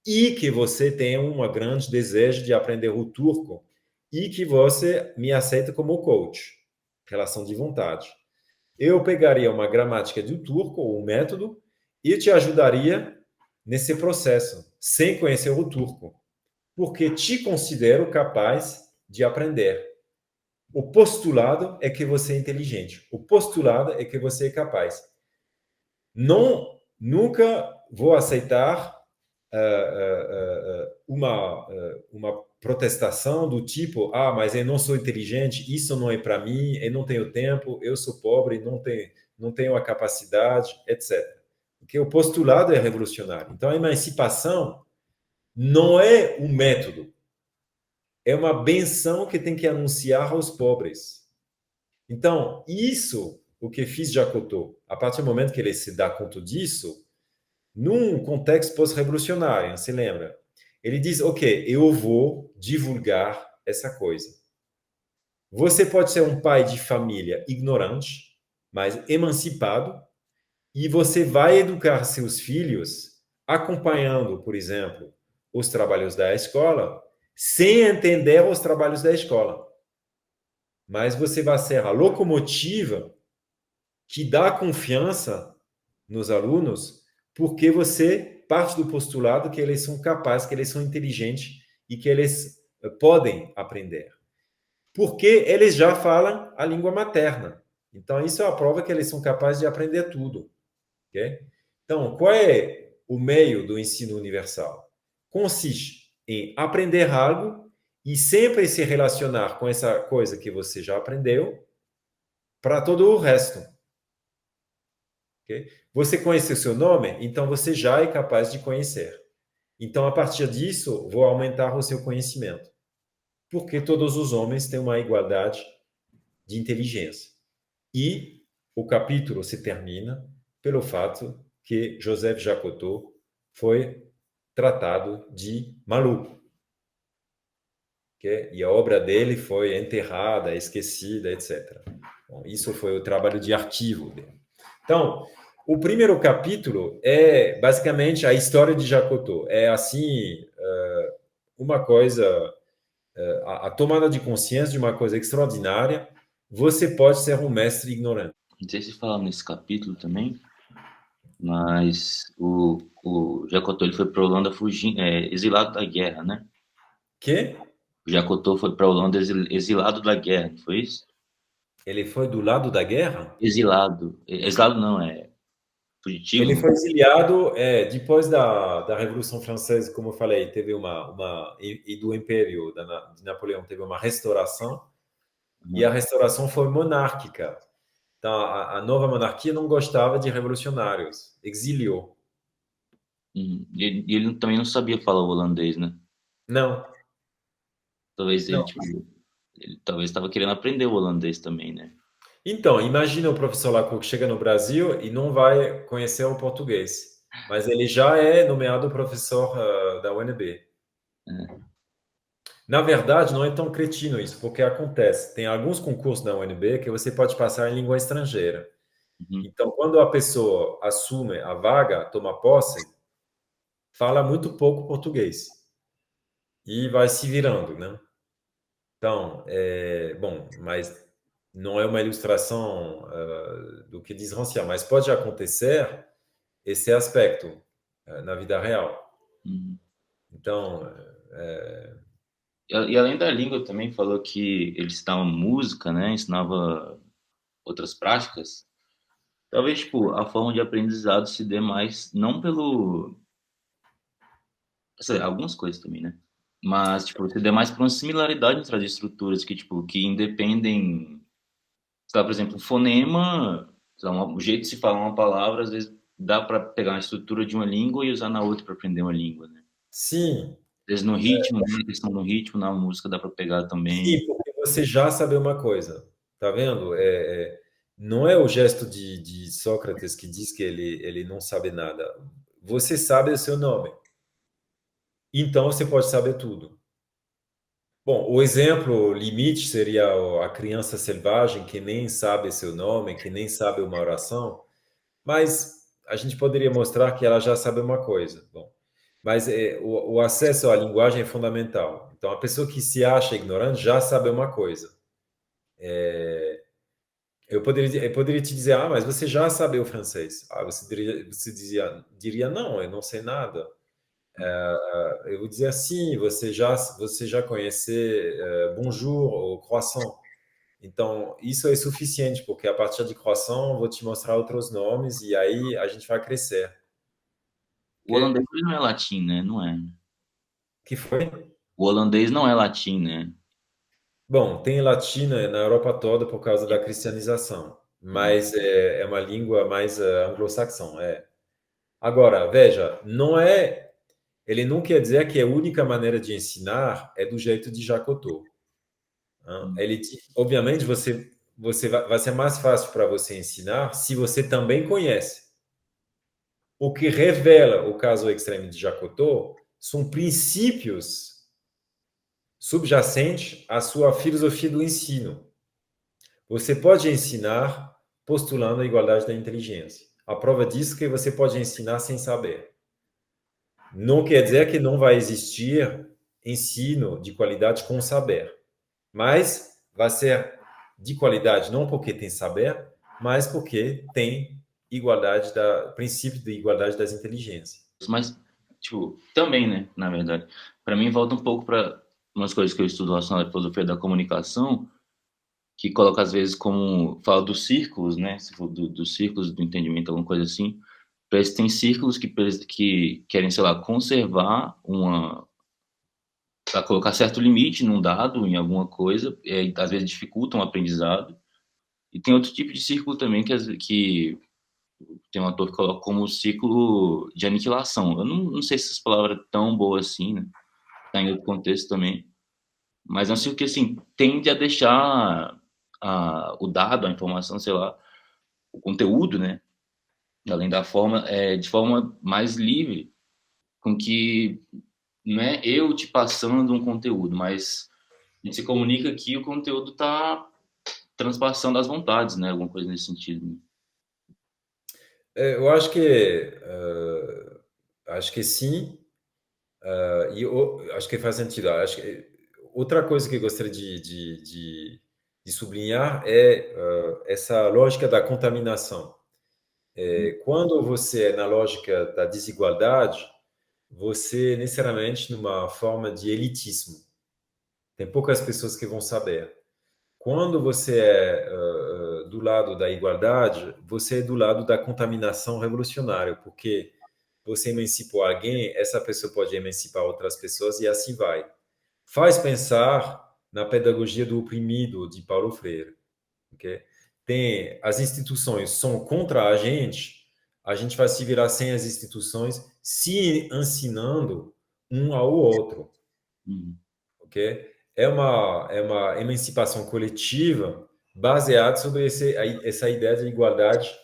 e que você tenha um grande desejo de aprender o turco e que você me aceita como coach, relação de vontade. Eu pegaria uma gramática do turco, ou um método, e te ajudaria nesse processo, sem conhecer o turco, porque te considero capaz de aprender. O postulado é que você é inteligente. O postulado é que você é capaz. Não, nunca vou aceitar uma protestação do tipo, mas eu não sou inteligente, isso não é para mim, eu não tenho tempo, eu sou pobre, não tenho a capacidade, etc. Porque o postulado é revolucionário. Então, a emancipação não é um método, é uma benção que tem que anunciar aos pobres. Então, isso, o que fiz Jacotot, a partir do momento que ele se dá conta disso, num contexto pós-revolucionário, se lembra? Ele diz, ok, eu vou divulgar essa coisa. Você pode ser um pai de família ignorante, mas emancipado, e você vai educar seus filhos acompanhando, por exemplo, os trabalhos da escola, sem entender os trabalhos da escola. Mas você vai ser a locomotiva que dá confiança nos alunos, porque você parte do postulado que eles são capazes, que eles são inteligentes e que eles podem aprender. Porque eles já falam a língua materna. Então, isso é a prova que eles são capazes de aprender tudo. Okay? Então, qual é o meio do ensino universal? Consiste em aprender algo e sempre se relacionar com essa coisa que você já aprendeu para todo o resto. Okay? Você conhece o seu nome, então você já é capaz de conhecer. Então, a partir disso, vou aumentar o seu conhecimento. Porque todos os homens têm uma igualdade de inteligência. E o capítulo se termina pelo fato que Joseph Jacotot foi tratado de maluco. Okay? E a obra dele foi enterrada, esquecida, etc. Bom, isso foi o trabalho de arquivo dele. Então, o primeiro capítulo é basicamente a história de Jacotot. É assim, uma coisa, a tomada de consciência de uma coisa extraordinária. Você pode ser um mestre ignorante. Não sei se fala nesse capítulo também, mas o Jacotot ele foi para a Holanda fugindo, exilado da guerra, né? Que? O Jacotot foi para a Holanda exilado da guerra, não foi isso? Ele foi do lado da guerra? Exilado. Exilado não, fugitivo. Ele foi exiliado depois da Revolução Francesa, como eu falei, teve e do Império de Napoleão teve uma restauração, e a restauração foi monárquica. Então, a nova monarquia não gostava de revolucionários, exiliou. E ele também não sabia falar holandês, né? Não. Talvez Não. ele talvez estava querendo aprender o holandês também, né? Então, imagina o professor Lacour que chega no Brasil e não vai conhecer o português, mas ele já é nomeado professor da UNB. Na verdade, não é tão cretino isso, porque acontece. Tem alguns concursos da UNB que você pode passar em língua estrangeira. Uhum. Então, quando a pessoa assume a vaga, toma posse, fala muito pouco português. E vai se virando, né? Então, bom, mas não é uma ilustração do que diz Rancière, mas pode acontecer esse aspecto na vida real. Uhum. Então, E além da língua, também falou que ele ensinava música, né? Ensinava outras práticas. Talvez, tipo, a forma de aprendizado se dê mais, não pelo... Sei lá, algumas coisas também, né? Mas, tipo, se dê mais por uma similaridade entre as estruturas que, tipo, que independem... Sei lá, por exemplo, um fonema, sei lá, o jeito de se falar uma palavra, às vezes dá para pegar uma estrutura de uma língua e usar na outra para aprender uma língua, né? sim. Às vezes no ritmo, na questão do ritmo, na música dá para pegar também. Sim, porque você já sabe uma coisa, tá vendo? Não é o gesto de Sócrates que diz que ele não sabe nada. Você sabe o seu nome, então você pode saber tudo. Bom, o exemplo limite seria a criança selvagem que nem sabe seu nome, que nem sabe uma oração, mas a gente poderia mostrar que ela já sabe uma coisa. Bom, mas o acesso à linguagem é fundamental. Então, a pessoa que se acha ignorante já sabe uma coisa. Eu poderia te dizer, mas você já sabe o francês. Você diria, não, eu não sei nada. Eu vou dizer assim, você já conhece bonjour ou croissant. Então, isso é suficiente, porque a partir de croissant eu vou te mostrar outros nomes e aí a gente vai crescer. O Ok? holandês não é latim, né? Não é. Que foi? O holandês não é latim, né? Bom, tem latina na Europa toda por causa da cristianização, mas é uma língua mais anglo-saxão. Agora, veja, não é. Ele não quer dizer que a única maneira de ensinar é do jeito de Jacotot. Né? Obviamente, vai ser mais fácil para você ensinar se você também conhece. O que revela o caso extremo de Jacotot são princípios subjacentes à sua filosofia do ensino. Você pode ensinar postulando a igualdade da inteligência. A prova disso é que você pode ensinar sem saber. Não quer dizer que não vai existir ensino de qualidade com saber, mas vai ser de qualidade não porque tem saber, mas porque tem princípio de igualdade das inteligências. Mas, tipo, também, né? Na verdade, para mim volta um pouco para umas coisas que eu estudo relacionadas à filosofia da comunicação, que coloca às vezes como fala dos círculos, né? Se for dos círculos do entendimento, alguma coisa assim. Parece que tem círculos que querem, sei lá, conservar para colocar certo limite num dado, em alguma coisa, e às vezes dificultam o aprendizado. E tem outro tipo de círculo também que tem um autor que coloca como ciclo de aniquilação. Eu não sei se essa palavra é tão boa assim, né? Tá em outro contexto também. Mas é um ciclo que, assim, tende a deixar o dado, a informação, sei lá, o conteúdo, né? Além da forma, de forma mais livre, com que não é eu te passando um conteúdo, mas a gente se comunica que o conteúdo está transpassando as vontades, né? Alguma coisa nesse sentido. Né? Eu acho que sim, e eu acho que faz sentido. Outra coisa que eu gostaria de sublinhar é essa lógica da contaminação. Quando você é na lógica da desigualdade, você necessariamente numa forma de elitismo. Tem poucas pessoas que vão saber. Quando você é do lado da igualdade, você é do lado da contaminação revolucionária, porque você emancipou alguém, essa pessoa pode emancipar outras pessoas e assim vai. Faz pensar na pedagogia do oprimido de Paulo Freire, ok? As instituições são contra a gente vai se virar sem as instituições, se ensinando um ao outro, ok? É uma emancipação coletiva baseada sobre essa ideia de igualdade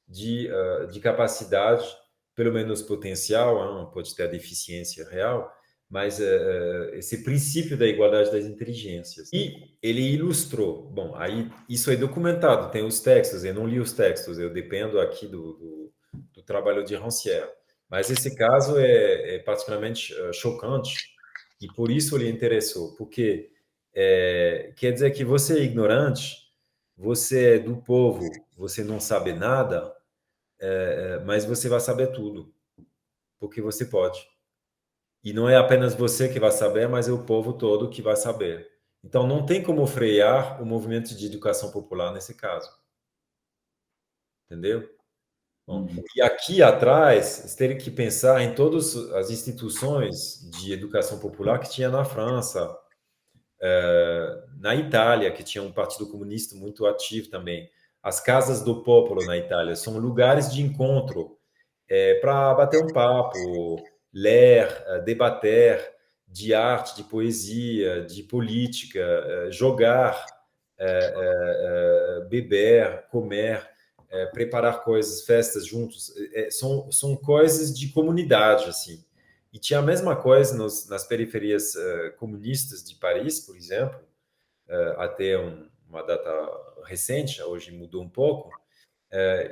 de capacidade, pelo menos potencial, não pode ter a deficiência real, mas esse princípio da igualdade das inteligências. E ele ilustrou, bom, aí isso é documentado, tem os textos, eu não li os textos, eu dependo aqui do trabalho de Rancière, mas esse caso é particularmente chocante, e por isso ele interessou, porque quer dizer que você é ignorante, você é do povo, você não sabe nada, mas você vai saber tudo, porque você pode. E não é apenas você que vai saber, mas é o povo todo que vai saber. Então, não tem como frear o movimento de educação popular nesse caso. Entendeu? Bom, e aqui atrás, você teria que pensar em todas as instituições de educação popular que tinha na França, na Itália, que tinha um partido comunista muito ativo também. As casas do popolo na Itália são lugares de encontro para bater um papo, ler, debater de arte, de poesia, de política, jogar, beber, comer, preparar coisas, festas juntos. São coisas de comunidade, assim. E tinha a mesma coisa nas periferias comunistas de Paris, por exemplo, até uma data recente, hoje mudou um pouco,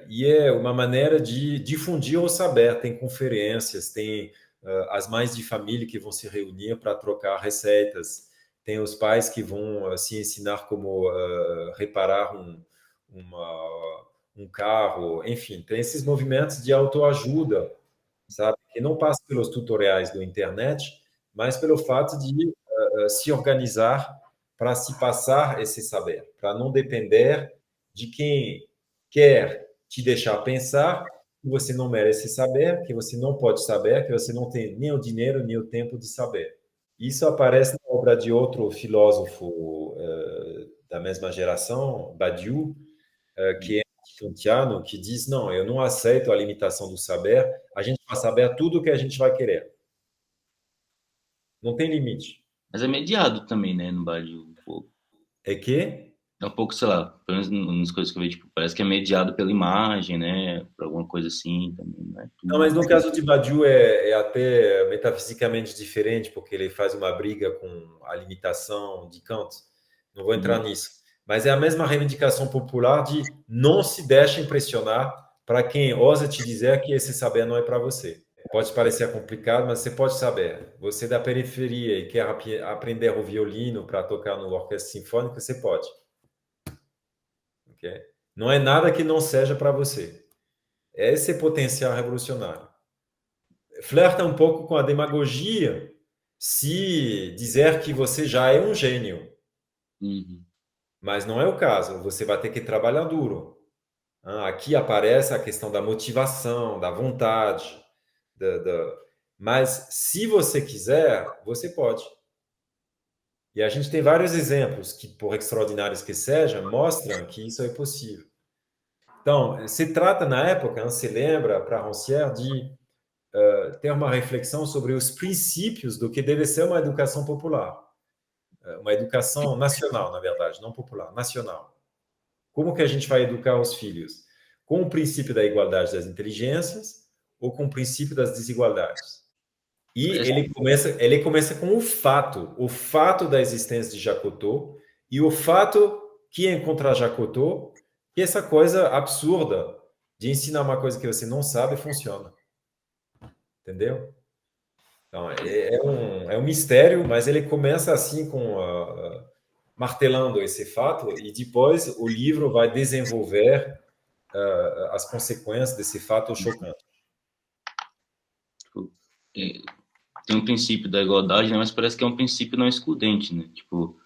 E é uma maneira de difundir o saber. Tem conferências, tem as mães de família que vão se reunir para trocar receitas, tem os pais que vão se ensinar como reparar um carro, enfim, tem esses movimentos de autoajuda, sabe? Que não passa pelos tutoriais da internet, mas pelo fato de se organizar para se passar esse saber, para não depender de quem quer te deixar pensar que você não merece saber, que você não pode saber, que você não tem nem o dinheiro nem o tempo de saber. Isso aparece na obra de outro filósofo da mesma geração, Badiou, que é kantiano, que diz, não, eu não aceito a limitação do saber, a gente vai saber tudo o que a gente vai querer. Não tem limite. Mas é mediado também, né, no Brasil, um pouco. É que? É um pouco, sei lá, pelo menos nas coisas que eu vejo, tipo, parece que é mediado pela imagem, né, por alguma coisa assim também, né? Não, mas no caso de Badiou é até metafisicamente diferente, porque ele faz uma briga com a limitação de Kant. Não vou entrar nisso. Mas é a mesma reivindicação popular de não se deixe impressionar para quem ousa te dizer que esse saber não é para você. Pode parecer complicado, mas você pode saber. Você é da periferia e quer aprender o violino para tocar no orquestra sinfônico, você pode. Okay? Não é nada que não seja para você. Esse é potencial revolucionário. Flerta um pouco com a demagogia se dizer que você já é um gênio. Mas não é o caso. Você vai ter que trabalhar duro. Aqui aparece a questão da motivação, da vontade. Mas se você quiser, você pode. E a gente tem vários exemplos que, por extraordinários que sejam, mostram que isso é possível. Então, se trata, na época, se lembra, para Rancière, de ter uma reflexão sobre os princípios do que deve ser uma educação popular. Uma educação nacional, na verdade, não popular, nacional. Como que a gente vai educar os filhos? Com o princípio da igualdade das inteligências ou com o princípio das desigualdades? E ele começa com o fato da existência de Jacotot e o fato que encontrar Jacotot, que essa coisa absurda de ensinar uma coisa que você não sabe funciona. Entendeu? Então, é um mistério, mas ele começa assim martelando esse fato e depois o livro vai desenvolver as consequências desse fato chocante. Tem um princípio da igualdade, né, mas parece que é um princípio não excludente, né? Tipo,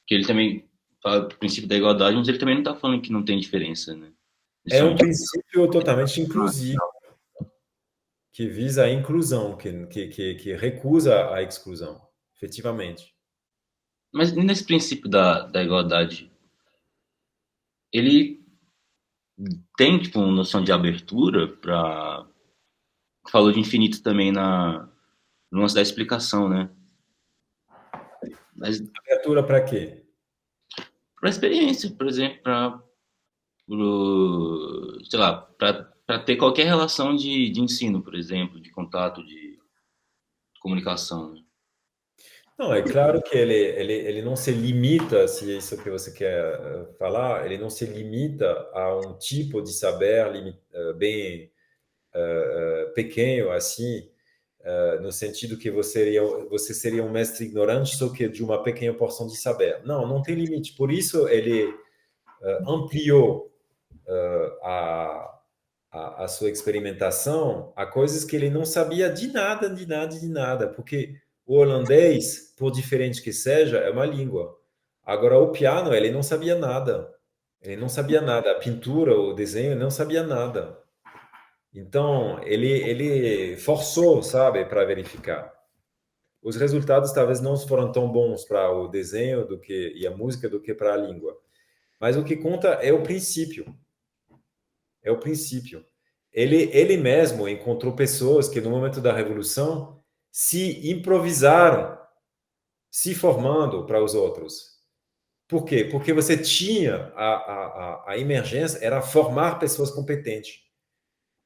que ele também fala do princípio da igualdade, mas ele também não está falando que não tem diferença, né? É um princípio totalmente inclusivo, que visa a inclusão, que recusa a exclusão, efetivamente. Mas nesse princípio da igualdade, ele tem, tipo, uma noção de abertura para... Falou de infinito também no lance da explicação, né? Mas abertura para quê? para experiência, por exemplo, para sei lá, para ter qualquer relação de ensino, por exemplo, de contato, de comunicação. Né? Não, é claro que ele não se limita, se é isso que você quer falar, ele não se limita a um tipo de saber bem pequeno, assim, no sentido que você seria um mestre ignorante, só que de uma pequena porção de saber. Não, não tem limite. Por isso, ele ampliou a sua experimentação a coisas que ele não sabia de nada, de nada, de nada, porque o holandês, por diferente que seja, é uma língua. Agora, o piano, ele não sabia nada. Ele não sabia nada. A pintura, o desenho, ele não sabia nada. Então, ele forçou, sabe, para verificar. Os resultados talvez não foram tão bons para o desenho e a música do que para a língua. Mas o que conta é o princípio. É o princípio. Ele mesmo encontrou pessoas que, no momento da Revolução, se improvisaram, se formando para os outros. Por quê? Porque você tinha a emergência, era formar pessoas competentes.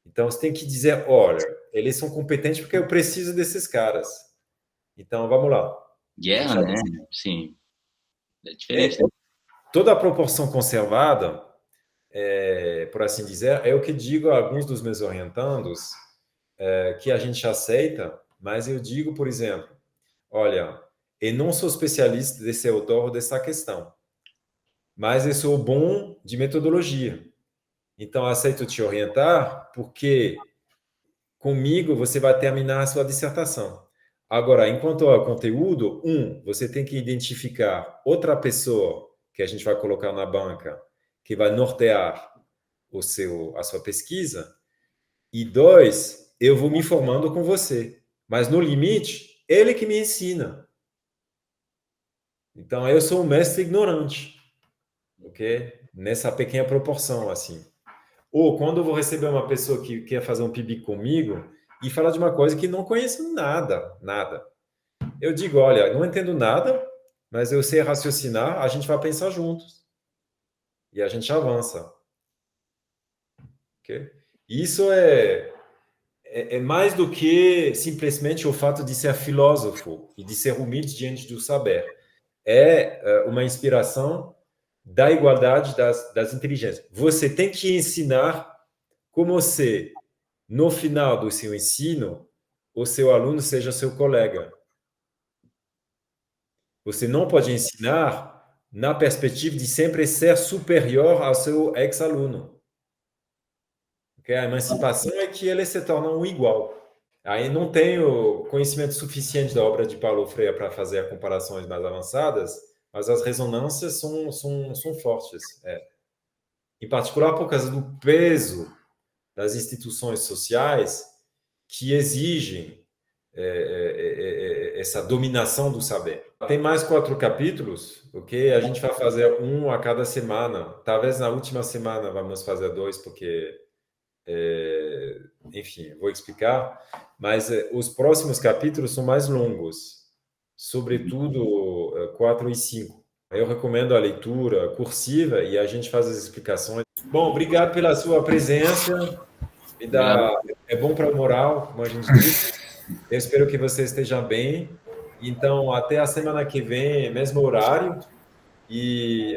Então, você tem que dizer, olha, eles são competentes porque eu preciso desses caras. Então, vamos lá. Guerra, né? Sim. É diferente. Toda a proporção conservada por assim dizer, é o que digo a alguns dos meus orientandos, que a gente aceita, mas eu digo, por exemplo, olha, eu não sou especialista desse autor ou dessa questão, mas eu sou bom de metodologia. Então, aceito te orientar, porque comigo você vai terminar a sua dissertação. Agora, enquanto ao conteúdo, você tem que identificar outra pessoa que a gente vai colocar na banca, que vai nortear a sua pesquisa. E 2, eu vou me formando com você. Mas, no limite, ele que me ensina. Então, eu sou um mestre ignorante. Ok? Nessa pequena proporção, assim. Ou quando eu vou receber uma pessoa que quer fazer um PIB comigo e falar de uma coisa que não conheço nada, nada. Eu digo, olha, não entendo nada, mas eu sei raciocinar, a gente vai pensar juntos. E a gente avança. Okay? Isso é mais do que simplesmente o fato de ser filósofo e de ser humilde diante do saber. É uma inspiração da igualdade das inteligências. Você tem que ensinar como você, no final do seu ensino, o seu aluno seja seu colega. Você não pode ensinar na perspectiva de sempre ser superior ao seu ex-aluno. Okay? A emancipação é que ele se torna um igual. Aí não tenho conhecimento suficiente da obra de Paulo Freire para fazer comparações mais avançadas, mas as ressonâncias são fortes. Em particular por causa do peso das instituições sociais que exigem essa dominação do saber. Tem mais 4 capítulos, ok? A gente vai fazer um a cada semana. Talvez na última semana vamos fazer 2, porque, enfim, vou explicar. Mas os próximos capítulos são mais longos, sobretudo 4 e 5. Eu recomendo a leitura cursiva e a gente faz as explicações. Bom, obrigado pela sua presença. É bom para a moral, como a gente disse. Eu espero que você esteja bem. Então, até a semana que vem, mesmo horário. E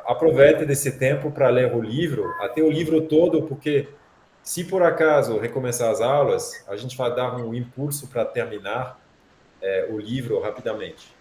aproveite desse tempo para ler o livro, até o livro todo, porque se por acaso recomeçar as aulas, a gente vai dar um impulso para terminar o livro rapidamente.